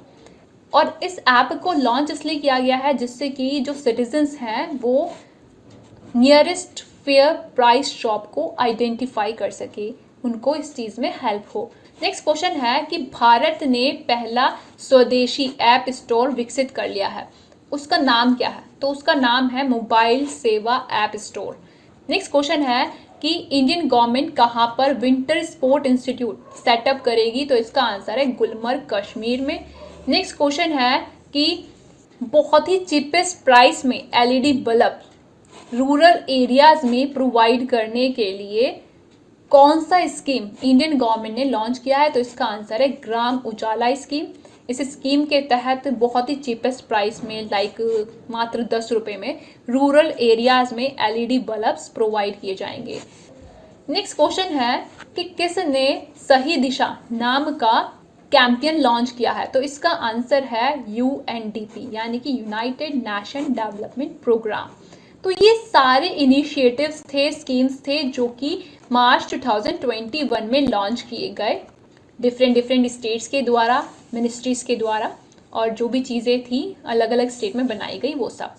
और इस ऐप को लॉन्च इसलिए किया गया है जिससे कि जो सिटीजन्स हैं वो नियरेस्ट फेयर प्राइस शॉप को आइडेंटिफाई कर सके, उनको इस चीज़ में हेल्प हो। नेक्स्ट क्वेश्चन है कि भारत ने पहला स्वदेशी ऐप स्टोर विकसित कर लिया है, उसका नाम क्या है? तो उसका नाम है मोबाइल सेवा ऐप स्टोर। नेक्स्ट क्वेश्चन है कि इंडियन गवर्नमेंट कहाँ पर विंटर स्पोर्ट इंस्टीट्यूट सेटअप करेगी? तो इसका आंसर है गुलमर्ग कश्मीर में। नेक्स्ट क्वेश्चन है कि बहुत ही चीपेस्ट प्राइस में एलईडी बल्ब रूरल एरियाज में प्रोवाइड करने के लिए कौन सा स्कीम इंडियन गवर्नमेंट ने लॉन्च किया है? तो इसका आंसर है ग्राम उजाला स्कीम। इस स्कीम के तहत बहुत ही चीपेस्ट प्राइस में मात्र 10 रुपये में रूरल एरियाज में एलईडी बल्ब्स प्रोवाइड किए जाएंगे। नेक्स्ट क्वेश्चन है कि किसने सही दिशा नाम का कैंपेन लॉन्च किया है? तो इसका आंसर है यूएनडीपी यानी कि यूनाइटेड नेशन डेवलपमेंट प्रोग्राम। तो ये सारे इनिशिएटिव्स थे, स्कीम्स थे जो कि मार्च 2021 में लॉन्च किए गए डिफरेंट स्टेट्स के द्वारा, मिनिस्ट्रीज के द्वारा, और जो भी चीज़ें थी अलग अलग स्टेट में बनाई गई वो सब।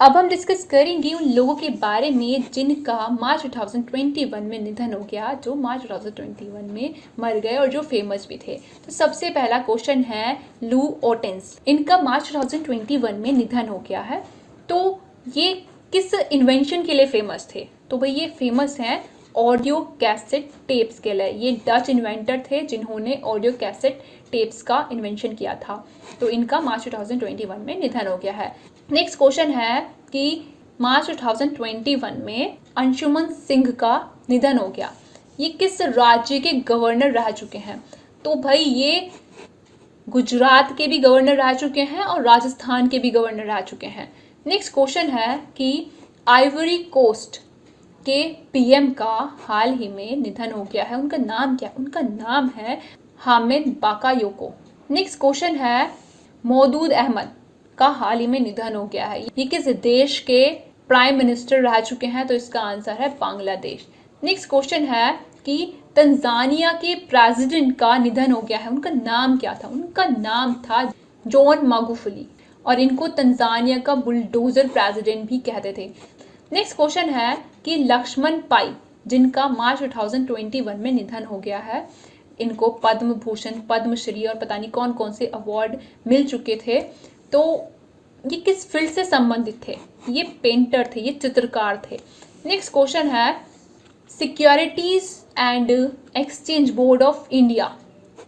अब हम डिस्कस करेंगे उन लोगों के बारे में जिनका मार्च 2021 में निधन हो गया, जो मार्च 2021 में मर गए और जो फेमस भी थे। तो सबसे पहला क्वेश्चन है लू ओटेंस। इनका मार्च 2021 में निधन हो गया है। तो ये किस इन्वेंशन के लिए फेमस थे? तो भाई ये फेमस हैं ऑडियो कैसेट टेप्स के लिए। ये डच इन्वेंटर थे जिन्होंने ऑडियो कैसेट टेप्स का इन्वेंशन किया था। तो इनका मार्च 2021 में निधन हो गया है। नेक्स्ट क्वेश्चन है कि मार्च 2021 में अंशुमन सिंह का निधन हो गया। ये किस राज्य के गवर्नर रह चुके हैं? तो भाई ये गुजरात के भी गवर्नर रह चुके हैं और राजस्थान के भी गवर्नर रह चुके हैं। नेक्स्ट क्वेश्चन है कि आइवरी कोस्ट के पीएम का हाल ही में निधन हो गया है। उनका नाम क्या? उनका नाम है हामिद बाकायोको। नेक्स्ट क्वेश्चन है, मौदूद अहमद का हाल ही में निधन हो गया है। ये किस देश के प्राइम मिनिस्टर रह चुके हैं? तो इसका आंसर है बांग्लादेश। नेक्स्ट क्वेश्चन है कि तंजानिया के प्रेसिडेंट का निधन हो गया है। उनका नाम क्या था? उनका नाम था जॉन मागुफुली और इनको तंजानिया का बुलडोजर प्रेसिडेंट भी कहते थे। नेक्स्ट क्वेश्चन है कि लक्ष्मण पाई जिनका मार्च 2021 में निधन हो गया है, इनको पद्म भूषण, पद्मश्री और पता नहीं कौन कौन से अवार्ड मिल चुके थे। तो ये किस फील्ड से संबंधित थे? ये पेंटर थे, ये चित्रकार थे। नेक्स्ट क्वेश्चन है, securities and exchange board of India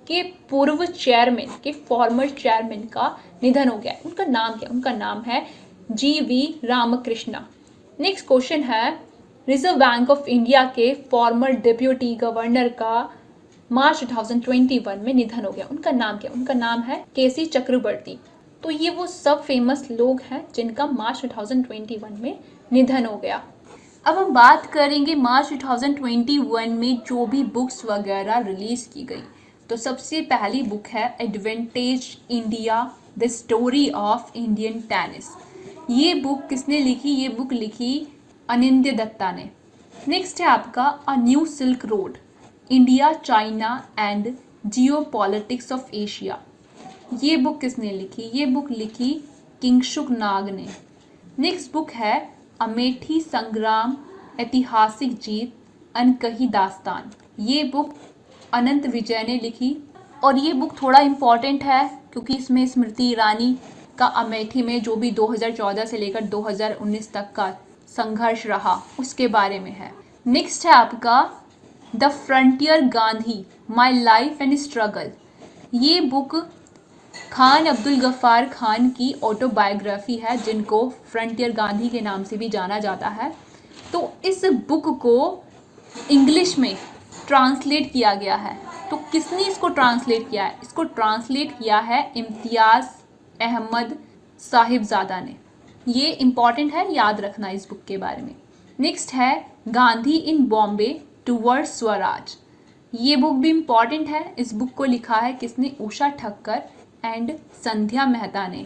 के पूर्व चेयरमैन, के फॉर्मर चेयरमैन का निधन हो गया। उनका नाम क्या? उनका नाम है GV रामकृष्णा। नेक्स्ट क्वेश्चन है, रिजर्व बैंक ऑफ इंडिया के फॉर्मर डिप्यूटी गवर्नर का मार्च 2021 में निधन हो गया। उनका नाम क्या? उनका नाम है KC चक्रवर्ती। तो ये वो सब फेमस लोग हैं जिनका मार्च 2021 में निधन हो गया। अब हम बात करेंगे मार्च 2021 में जो भी बुक्स वगैरह रिलीज की गई। तो सबसे पहली बुक है advantage India, the story of Indian tennis. ये बुक किसने लिखी? ये बुक लिखी अनिंद्य दत्ता ने। नेक्स्ट है आपका a new silk road, India, China and Jio politics of Asia. ये बुक किसने लिखी? ये बुक लिखी किंगशुक नाग ने। नेक्स्ट बुक है अमेठी संग्राम, ऐतिहासिक जीत, अनकही दास्तान। ये बुक अनंत विजय ने लिखी और ये बुक थोड़ा इम्पॉर्टेंट है क्योंकि इसमें स्मृति ईरानी का अमेठी में जो भी 2014 से लेकर 2019 तक का संघर्ष रहा उसके बारे में है। नेक्स्ट है आपका the frontier Gandhi, my life and struggle. ये बुक खान अब्दुल गफ्फार खान की ऑटोबायोग्राफी है जिनको फ्रंटियर गांधी के नाम से भी जाना जाता है। तो इस बुक को इंग्लिश में ट्रांसलेट किया गया है। तो किसने इसको ट्रांसलेट किया है? इसको ट्रांसलेट किया है इम्तियाज़ अहमद साहिबजादा ने। ये इम्पॉर्टेंट है, याद रखना इस बुक के बारे में। नेक्स्ट है गांधी इन बॉम्बे टूवर्ड्स स्वराज। ये बुक भी इम्पॉर्टेंट है। इस बुक को लिखा है किसने? उषा ठक्कर एंड संध्या मेहता ने।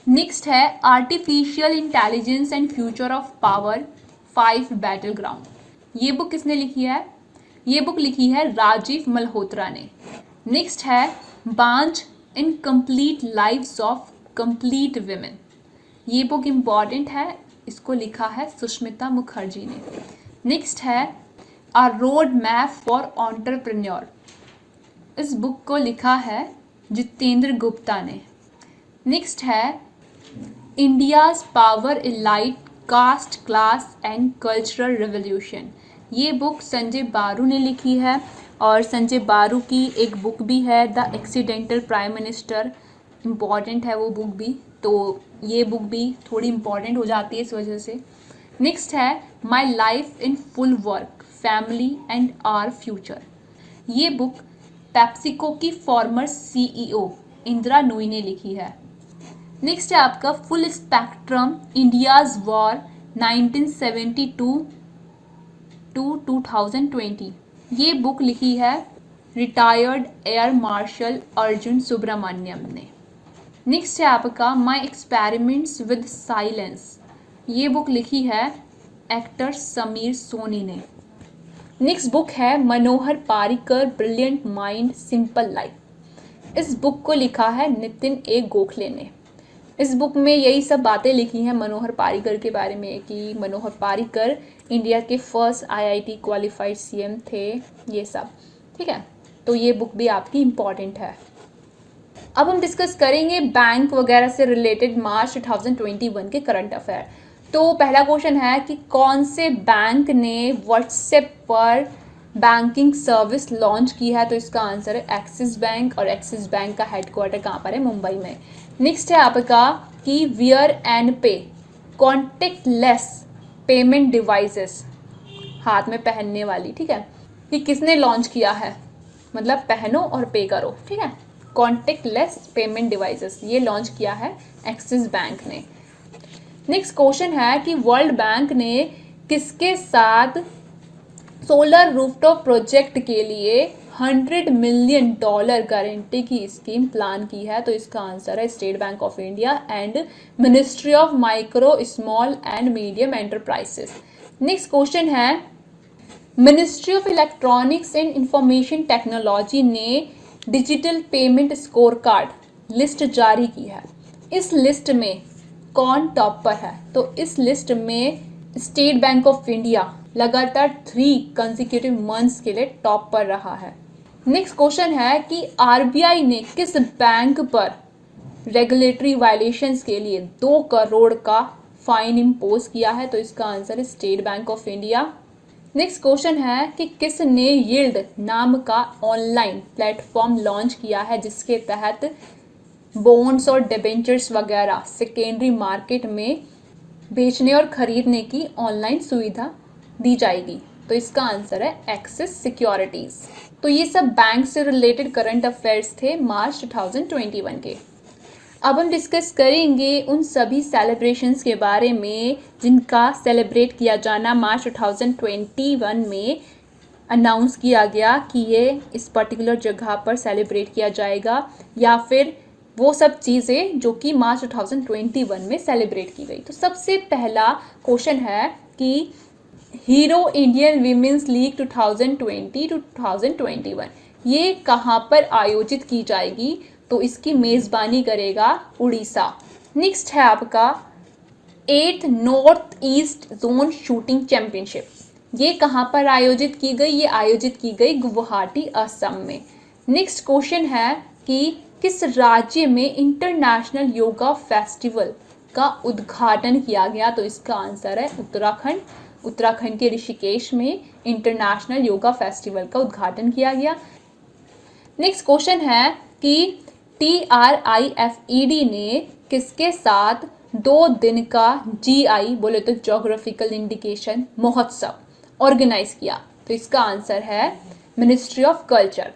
नेक्स्ट है artificial intelligence and future of power, 5 battle ground. ये बुक किसने लिखी है? ये बुक लिखी है राजीव मल्होत्रा ने। नेक्स्ट है Baanjh incomplete lives of complete women. ये बुक इम्पॉर्टेंट है, इसको लिखा है सुष्मिता मुखर्जी ने। नेक्स्ट है a road map for entrepreneur. इस बुक को लिखा है जितेंद्र गुप्ता ने। नेक्स्ट है India's power elite, caste, class and cultural revolution. ये बुक संजय बारू ने लिखी है और संजय बारू की एक बुक भी है the accidental prime minister. Important है वो बुक भी, तो ये बुक भी थोड़ी इम्पॉर्टेंट हो जाती है इस वजह से। नेक्स्ट है my life in full work, family and our future. ये बुक पेप्सिको की फॉर्मर CEO इंदिरा नूई ने लिखी है। नेक्स्ट है आपका full spectrum, India's war 1972 to 2020। ये बुक लिखी है retired air marshal Arjun Subramaniam ने। नेक्स्ट है आपका माई एक्सपेरिमेंट्स विद साइलेंस। ये बुक लिखी है एक्टर समीर सोनी ने। नेक्स्ट बुक है Manohar Parrikar, brilliant mind simple life. इस बुक को लिखा है नितिन ए गोखले ने। इस बुक में यही सब बातें लिखी हैं मनोहर पारिकर के बारे में कि मनोहर पारिकर इंडिया के फर्स्ट IIT क्वालिफाइड CM थे, ये सब। ठीक है, तो ये बुक भी आपकी इम्पॉर्टेंट है। अब हम डिस्कस करेंगे बैंक वगैरह से रिलेटेड मार्च 2021 के करंट अफेयर। तो पहला क्वेश्चन है कि कौन से बैंक ने व्हाट्सएप पर बैंकिंग सर्विस लॉन्च की है? तो इसका आंसर है एक्सिस बैंक और एक्सिस बैंक का हेडक्वार्टर कहाँ पर है? मुंबई में। नेक्स्ट है आपका कि वियर एंड पे, कॉन्टेक्टलेस पेमेंट डिवाइसेस, हाथ में पहनने वाली, ठीक है, कि किसने लॉन्च किया है? मतलब पहनो और पे करो, ठीक है। कॉन्टेक्टलेस पेमेंट डिवाइसेस ये लॉन्च किया है एक्सिस बैंक ने। नेक्स्ट क्वेश्चन है कि वर्ल्ड बैंक ने किसके साथ सोलर रूफटॉप प्रोजेक्ट के लिए $100 मिलियन गारंटी की स्कीम प्लान की है, तो इसका आंसर है State Bank of India and ministry of micro small and medium enterprises. Next question है, ministry of electronics and information technology ने digital payment score card list जारी की है। इस लिस्ट में कौन टॉप पर है? तो इस लिस्ट में स्टेट बैंक ऑफ इंडिया लगातार 3 कंसेक्यूटिव मंथ्स के लिए टॉप पर रहा है। नेक्स्ट क्वेश्चन है कि आरबीआई ने किस बैंक पर रेगुलेटरी वायलेशंस के लिए 2 करोड़ का फाइन इम्पोज किया है? तो इसका आंसर है State Bank of India. Next question है कि किसने यील्ड नाम का ऑनलाइन प्लेटफॉर्म लॉन्च किया है जिसके तहत बॉन्ड्स और डिबेंचर्स वगैरह सेकेंडरी मार्केट में बेचने और खरीदने की ऑनलाइन सुविधा दी जाएगी? तो इसका आंसर है एक्सिस सिक्योरिटीज। तो ये सब बैंक से रिलेटेड करंट अफेयर्स थे मार्च 2021 के। अब हम डिस्कस करेंगे उन सभी सेलिब्रेशंस के बारे में जिनका सेलिब्रेट किया जाना मार्च 2021 में अनाउंस किया गया कि ये इस पर्टिकुलर जगह पर सेलिब्रेट किया जाएगा, या फिर वो सब चीज़ें जो कि मार्च 2021 में सेलिब्रेट की गई। तो सबसे पहला क्वेश्चन है कि हीरो इंडियन वीमेंस लीग 2020-2021 ये कहाँ पर आयोजित की जाएगी? तो इसकी मेज़बानी करेगा उड़ीसा। नेक्स्ट है आपका 8th north east zone shooting championship, ये कहाँ पर आयोजित की गई? ये आयोजित की गई गुवाहाटी असम में। नेक्स्ट क्वेश्चन है कि किस राज्य में इंटरनेशनल योगा फेस्टिवल का उद्घाटन किया गया? तो इसका आंसर है उत्तराखंड। उत्तराखंड के ऋषिकेश में इंटरनेशनल योगा फेस्टिवल का उद्घाटन किया गया। नेक्स्ट क्वेश्चन है कि TRIFED ने किसके साथ 2 दिन का GI बोले तो जोग्राफिकल इंडिकेशन महोत्सव ऑर्गेनाइज किया? तो इसका आंसर है मिनिस्ट्री ऑफ कल्चर,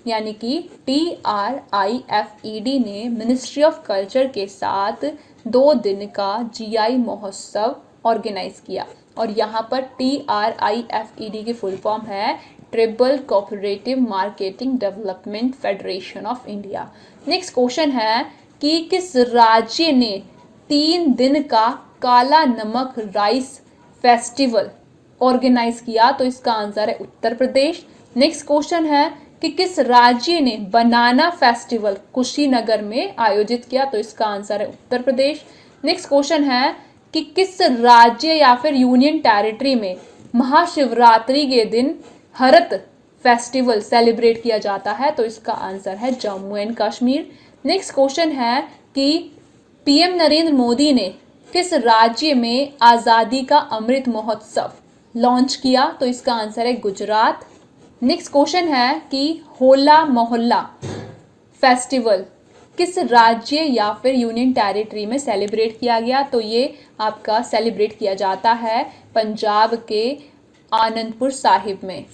यानी कि TRIFED ने मिनिस्ट्री ऑफ कल्चर के साथ 2 दिन का GI महोत्सव ऑर्गेनाइज किया। और यहाँ पर TRIFED की फुल फॉर्म है tribal cooperative marketing development federation of India. Next question है कि किस राज्य ने 3 दिन का काला नमक राइस फेस्टिवल ऑर्गेनाइज किया? तो इसका आंसर है उत्तर प्रदेश। नेक्स्ट क्वेश्चन है कि किस राज्य ने बनाना फेस्टिवल कुशीनगर में आयोजित किया? तो इसका आंसर है उत्तर प्रदेश। नेक्स्ट क्वेश्चन है कि किस राज्य या फिर यूनियन टेरिटरी में महाशिवरात्रि के दिन हरत फेस्टिवल सेलिब्रेट किया जाता है? तो इसका आंसर है Jammu and Kashmir. Next question है कि पीएम नरेंद्र मोदी ने किस राज्य में आज़ादी का अमृत महोत्सव लॉन्च किया? तो इसका आंसर है गुजरात। नेक्स्ट क्वेश्चन है कि होला मोहल्ला फेस्टिवल किस राज्य या फिर यूनियन टेरिटरी में सेलिब्रेट किया गया? तो ये आपका सेलिब्रेट किया जाता है पंजाब के आनंदपुर साहिब में।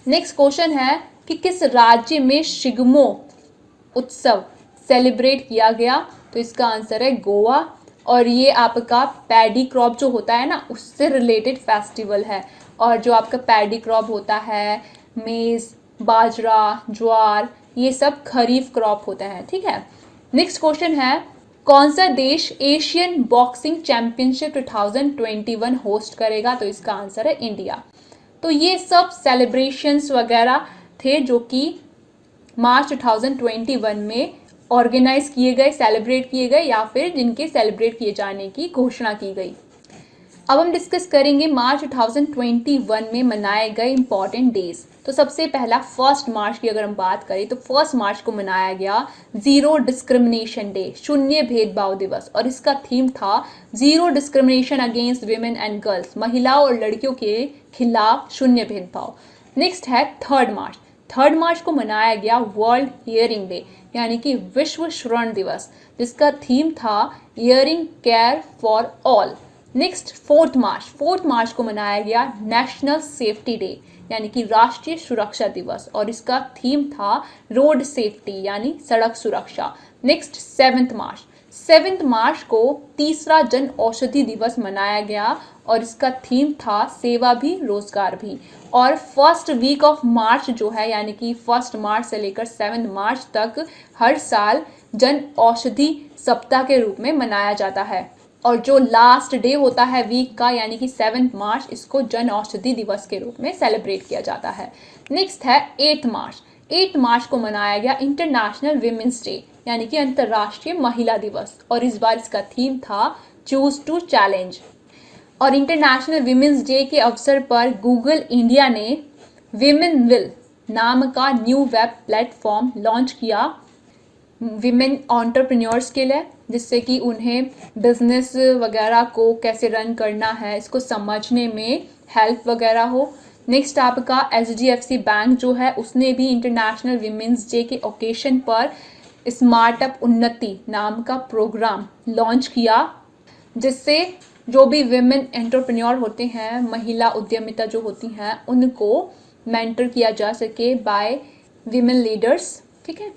नेक्स्ट क्वेश्चन है कि किस राज्य में शिगमो उत्सव सेलिब्रेट किया गया? तो इसका आंसर है गोवा। और ये आपका पैडी क्रॉप जो होता है ना, उससे रिलेटेड फेस्टिवल है। और जो आपका पैडी क्रॉप होता है, मेज़, बाजरा, ज्वार, ये सब खरीफ क्रॉप होता है, ठीक है। नेक्स्ट क्वेश्चन है कौन सा देश एशियन बॉक्सिंग चैंपियनशिप 2021 होस्ट करेगा? तो इसका आंसर है इंडिया। तो ये सब सेलिब्रेशंस वगैरह थे जो कि मार्च 2021 में ऑर्गेनाइज किए गए, सेलिब्रेट किए गए, या फिर जिनके सेलिब्रेट किए जाने की घोषणा की गई। अब हम डिस्कस करेंगे मार्च 2021 में मनाए गए इंपॉर्टेंट डेज। तो सबसे पहला 1 मार्च की अगर हम बात करें तो 1 मार्च को मनाया गया जीरो डिस्क्रिमिनेशन डे, शून्य भेदभाव दिवस। और इसका थीम था zero discrimination against women and girls, महिलाओं और लड़कियों के खिलाफ शून्य भेदभाव। नेक्स्ट है 3 मार्च। 3 मार्च को मनाया गया वर्ल्ड हियरिंग डे, यानी कि विश्व श्रवण दिवस, जिसका थीम था hearing care for all. Next 4 मार्च को मनाया गया नेशनल सेफ्टी डे, यानी कि राष्ट्रीय सुरक्षा दिवस, और इसका थीम था रोड सेफ्टी यानी सड़क सुरक्षा। नेक्स्ट 7 7 मार्च को तीसरा जन औषधि दिवस मनाया गया और इसका थीम था सेवा भी रोजगार भी। और फर्स्ट वीक ऑफ मार्च जो है, यानी कि 1 मार्च से लेकर 7 मार्च तक हर साल जन औषधि सप्ताह के रूप में मनाया जाता है। और जो लास्ट डे होता है वीक का, यानी कि 7 मार्च, इसको जन औषधि दिवस के रूप में सेलिब्रेट किया जाता है। नेक्स्ट है 8 मार्च। 8 मार्च को मनाया गया इंटरनेशनल विमेंस डे, यानी कि अंतर्राष्ट्रीय महिला दिवस, और इस बार इसका थीम था चूज टू चैलेंज। और इंटरनेशनल विमेंस डे के अवसर पर गूगल इंडिया ने विमेन विल नाम का न्यू वेब प्लेटफॉर्म लॉन्च किया विमेन एंटरप्रेन्योर्स के लिए, जिससे कि उन्हें बिजनेस वगैरह को कैसे रन करना है इसको समझने में हेल्प वगैरह हो। नेक्स्ट आपका HDFC बैंक जो है उसने भी इंटरनेशनल विमेंस डे के ओकेशन पर स्मार्टअप उन्नति नाम का प्रोग्राम लॉन्च किया, जिससे जो भी विमेन एंटरप्रेन्योर होते हैं, महिला उद्यमिता जो होती हैं, उनको मेंटर किया जा सके बाय विमेन लीडर्स। ठीक है।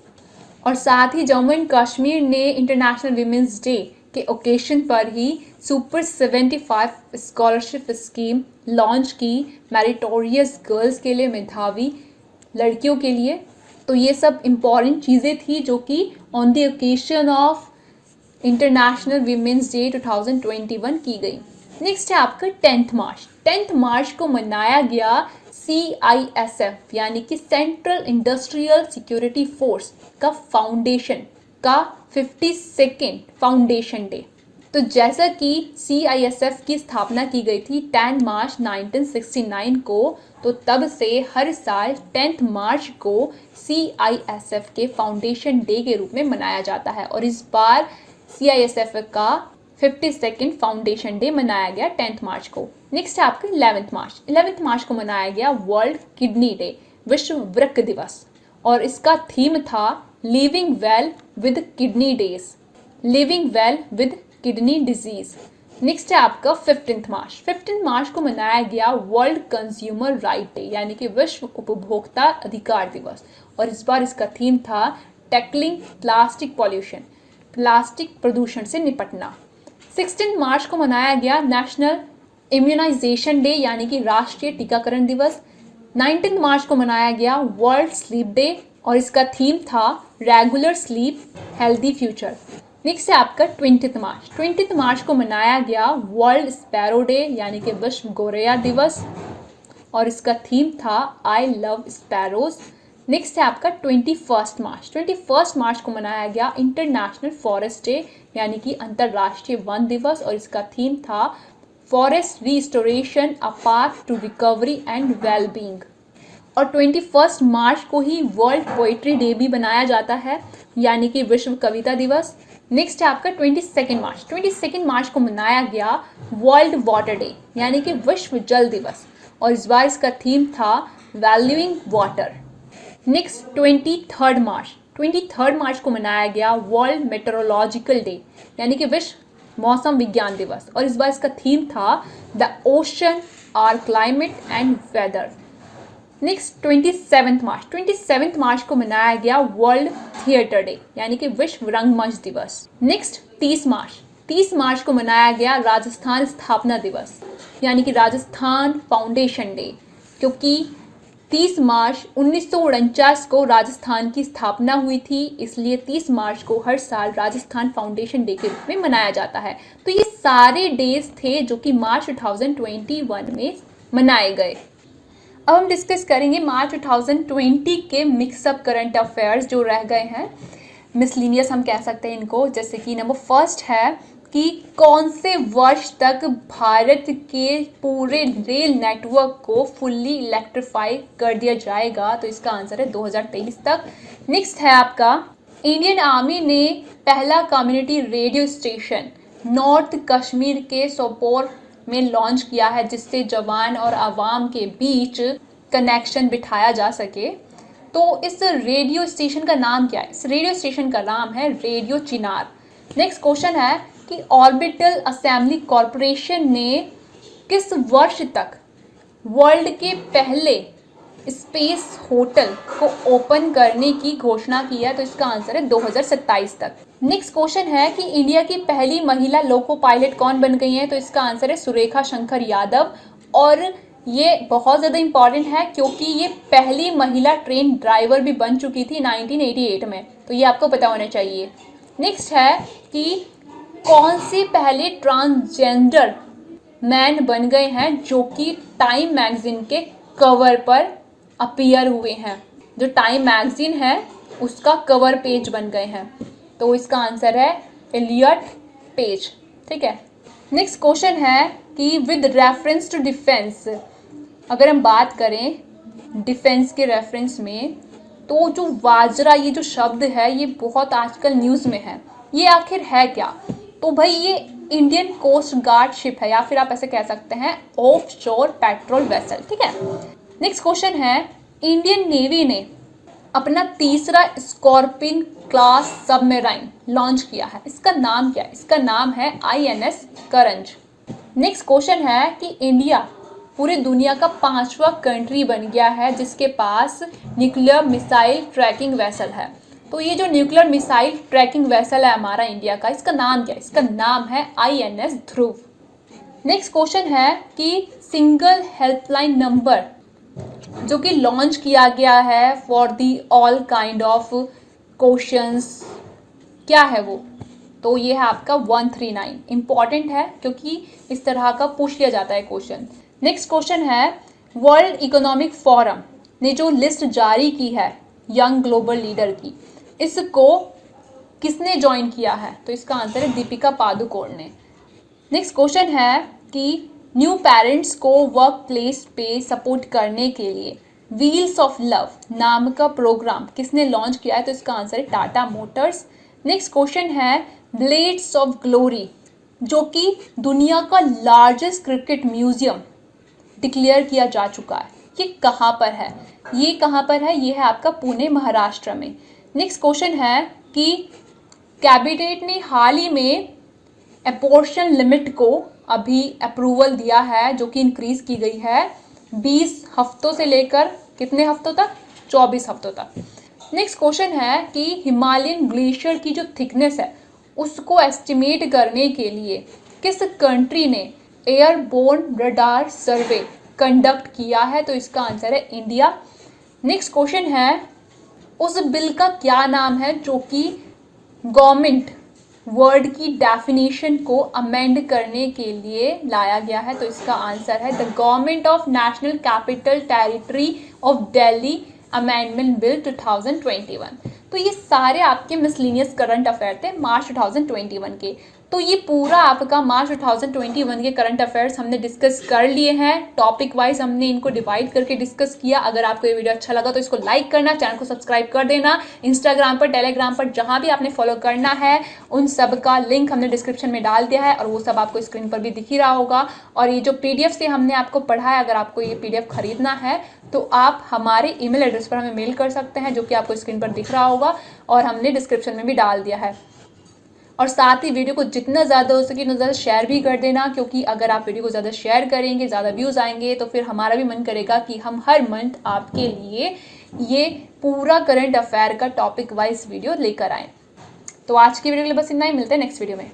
और साथ ही जम्मू एंड कश्मीर ने इंटरनेशनल विमेंस डे के ओकेशन पर ही सुपर 75 स्कॉलरशिप स्कीम लॉन्च की मेरिटोरियस गर्ल्स के लिए, मेधावी लड़कियों के लिए। तो ये सब इम्पॉर्टेंट चीज़ें थी जो कि on the occasion of international women's day 2021 की गई। नेक्स्ट है आपका 10th मार्च। 10th मार्च को मनाया गया CISF यानी कि सेंट्रल इंडस्ट्रियल सिक्योरिटी फोर्स का फाउंडेशन का 52nd फाउंडेशन डे। तो जैसा कि CISF की स्थापना की गई थी 10 मार्च 1969 को, तो तब से हर साल 10th मार्च को CISF के फाउंडेशन डे के रूप में मनाया जाता है। और इस बार CISF का 52nd फाउंडेशन डे मनाया गया 10th मार्च को। नेक्स्ट है आपका 11th मार्च। 11th मार्च को मनाया गया वर्ल्ड किडनी डे, विश्व वृक्क दिवस, और इसका थीम था living well with kidney days, living well with kidney disease. Next है आपका 15th मार्च। 15th मार्च को मनाया गया वर्ल्ड कंज्यूमर राइट डे, यानी कि विश्व उपभोक्ता अधिकार दिवस, और इस बार इसका थीम था टैकलिंग प्लास्टिक पॉल्यूशन, प्लास्टिक प्रदूषण से निपटना। 16 मार्च को मनाया गया नेशनल इम्यूनाइजेशन डे, यानी कि राष्ट्रीय टीकाकरण दिवस। 19 मार्च को मनाया गया वर्ल्ड स्लीप डे, और इसका थीम था regular sleep healthy future. Next है आपका 20th मार्च। 20th मार्च को मनाया गया वर्ल्ड स्पैरो डे, यानी कि विश्व गोरैया दिवस, और इसका थीम था आई लव स्पैरोज। नेक्स्ट है आपका 21 मार्च। 21 मार्च को मनाया गया इंटरनेशनल फॉरेस्ट डे, यानी कि अंतर्राष्ट्रीय वन दिवस, और इसका थीम था forest restoration a path to recovery and wellbeing. और 21 मार्च को ही वर्ल्ड पोइट्री डे भी बनाया जाता है, यानी कि विश्व कविता दिवस। नेक्स्ट है आपका 22 मार्च। 22 मार्च को मनाया गया वर्ल्ड वाटर डे, यानी कि विश्व जल दिवस, और इस बार इसका थीम था वैल्यूइंग वाटर। नेक्स्ट 23 मार्च। 23 मार्च को मनाया गया वर्ल्ड मेट्रोलॉजिकल डे, यानी कि विश्व मौसम विज्ञान दिवस, और इस बार इसका थीम था the ocean our climate and weather. Next 27 March. 27 March को मनाया गया वर्ल्ड थिएटर डे, यानी कि विश्व रंगमंच दिवस। नेक्स्ट 30 मार्च। 30 मार्च को मनाया गया राजस्थान स्थापना दिवस, यानी कि राजस्थान फाउंडेशन डे, क्योंकि 30 मार्च 1949 को राजस्थान की स्थापना हुई थी, इसलिए 30 मार्च को हर साल राजस्थान फाउंडेशन डे के रूप में मनाया जाता है। तो ये सारे डेज थे जो कि मार्च 2021 में मनाए गए। अब हम डिस्कस करेंगे मार्च 2020 के मिक्सअप करंट अफेयर्स जो रह गए हैं, मिसलिनियस हम कह सकते हैं इनको। जैसे कि नंबर फर्स्ट है कि कौन से वर्ष तक भारत के पूरे रेल नेटवर्क को फुल्ली इलेक्ट्रीफाई कर दिया जाएगा, तो इसका आंसर है 2023 तक। नेक्स्ट है आपका इंडियन आर्मी ने पहला community radio station north Kashmir के सोपोर में लॉन्च किया है, जिससे जवान और आवाम के बीच कनेक्शन बिठाया जा सके। तो इस रेडियो स्टेशन का नाम क्या है? इस रेडियो स्टेशन का नाम है रेडियो चिनार। नेक्स्ट क्वेश्चन है कि ऑर्बिटल असेंबली कॉरपोरेशन ने किस वर्ष तक वर्ल्ड के पहले स्पेस होटल को ओपन करने की घोषणा की है? तो इसका आंसर है 2027 तक। नेक्स्ट क्वेश्चन है कि इंडिया की पहली महिला लोको पायलट कौन बन गई है? तो इसका आंसर है सुरेखा शंकर यादव। और ये बहुत ज़्यादा इंपॉर्टेंट है क्योंकि ये पहली महिला ट्रेन ड्राइवर भी बन चुकी थी 1988 में, तो ये आपको पता होना चाहिए। नेक्स्ट है कि कौन से पहले ट्रांसजेंडर मैन बन गए हैं जो कि टाइम मैगजीन के कवर पर अपीयर हुए हैं? जो टाइम मैगजीन है उसका कवर पेज बन गए हैं, तो इसका आंसर है एलियट पेज। ठीक है। नेक्स्ट क्वेश्चन है कि विद रेफरेंस टू डिफेंस, अगर हम बात करें डिफेंस के रेफरेंस में, तो जो वाजरा ये जो शब्द है ये बहुत आजकल न्यूज़ में है, ये आखिर है क्या? तो भाई ये इंडियन कोस्ट गार्ड शिप है, या फिर आप ऐसे कह सकते हैं ऑफ शोर पेट्रोल वेसल। ठीक है। नेक्स्ट क्वेश्चन है इंडियन नेवी ने अपना तीसरा स्कॉर्पियन क्लास सबमरीन लॉन्च किया है, इसका नाम क्या है? इसका नाम है INS करंज। नेक्स्ट क्वेश्चन है कि इंडिया पूरी दुनिया का 5वां कंट्री बन गया है जिसके पास न्यूक्लियर मिसाइल ट्रैकिंग वेसल है। तो ये जो न्यूक्लियर मिसाइल ट्रैकिंग वेसल है हमारा इंडिया का, इसका नाम क्या है? इसका नाम है INS ध्रुव। नेक्स्ट क्वेश्चन है कि सिंगल हेल्पलाइन नंबर जो कि लॉन्च किया गया है for the all kind of questions, क्या है वो? तो ये है आपका 139। इंपॉर्टेंट है क्योंकि इस तरह का पूछ लिया जाता है क्वेश्चन। नेक्स्ट क्वेश्चन है वर्ल्ड इकोनॉमिक फोरम ने जो लिस्ट जारी की है यंग ग्लोबल लीडर की, इसको किसने ज्वाइन किया है? तो इसका आंसर है दीपिका पादुकोण ने। नेक्स्ट क्वेश्चन है कि न्यू पेरेंट्स को वर्क प्लेस पे सपोर्ट करने के लिए व्हील्स ऑफ लव नाम का प्रोग्राम किसने लॉन्च किया है? तो इसका आंसर है टाटा मोटर्स। नेक्स्ट क्वेश्चन है ब्लेड्स ऑफ ग्लोरी जो कि दुनिया का लार्जेस्ट क्रिकेट म्यूजियम डिक्लेयर किया जा चुका है, ये कहाँ पर है? ये कहाँ पर है? ये है आपका पुणे महाराष्ट्र में। नेक्स्ट क्वेश्चन है कि कैबिनेट ने हाल ही में एपोर्शन लिमिट को अभी अप्रूवल दिया है जो कि इंक्रीज की गई है 20 हफ्तों से लेकर कितने हफ्तों तक? 24 हफ्तों तक। नेक्स्ट क्वेश्चन है कि हिमालयन ग्लेशियर की जो थिकनेस है उसको एस्टिमेट करने के लिए किस कंट्री ने एयरबोर्न रडार सर्वे कंडक्ट किया है? तो इसका आंसर है इंडिया। नेक्स्ट क्वेश्चन है उस बिल का क्या नाम है जो कि गवर्नमेंट वर्ड की डेफिनेशन को अमेंड करने के लिए लाया गया है? तो इसका आंसर है the government of national capital territory of Delhi amendment bill 2021। तो ये सारे आपके मिसलिनियस करंट अफेयर थे मार्च 2021 के। तो ये पूरा आपका मार्च 2021 के करंट अफेयर्स हमने डिस्कस कर लिए हैं, टॉपिक वाइज हमने इनको डिवाइड करके डिस्कस किया। अगर आपको ये वीडियो अच्छा लगा तो इसको लाइक करना, चैनल को सब्सक्राइब कर देना। इंस्टाग्राम पर, टेलीग्राम पर, जहाँ भी आपने फॉलो करना है उन सब का लिंक हमने डिस्क्रिप्शन में डाल दिया है और वो सब आपको स्क्रीन पर भी दिख ही रहा होगा। और ये जो PDF से हमने आपको पढ़ाया, अगर आपको ये PDF खरीदना है तो आप हमारे ईमेल एड्रेस पर हमें मेल कर सकते हैं जो कि आपको स्क्रीन पर दिख रहा होगा और हमने डिस्क्रिप्शन में भी डाल दिया है। और साथ ही वीडियो को जितना ज़्यादा हो सके उतना ज़्यादा शेयर भी कर देना, क्योंकि अगर आप वीडियो को ज़्यादा शेयर करेंगे, ज़्यादा व्यूज़ आएंगे तो फिर हमारा भी मन करेगा कि हम हर मंथ आपके लिए ये पूरा करंट अफेयर का टॉपिक वाइज वीडियो लेकर आएँ। तो आज की वीडियो के लिए बस इतना ही, मिलते हैं नेक्स्ट वीडियो में।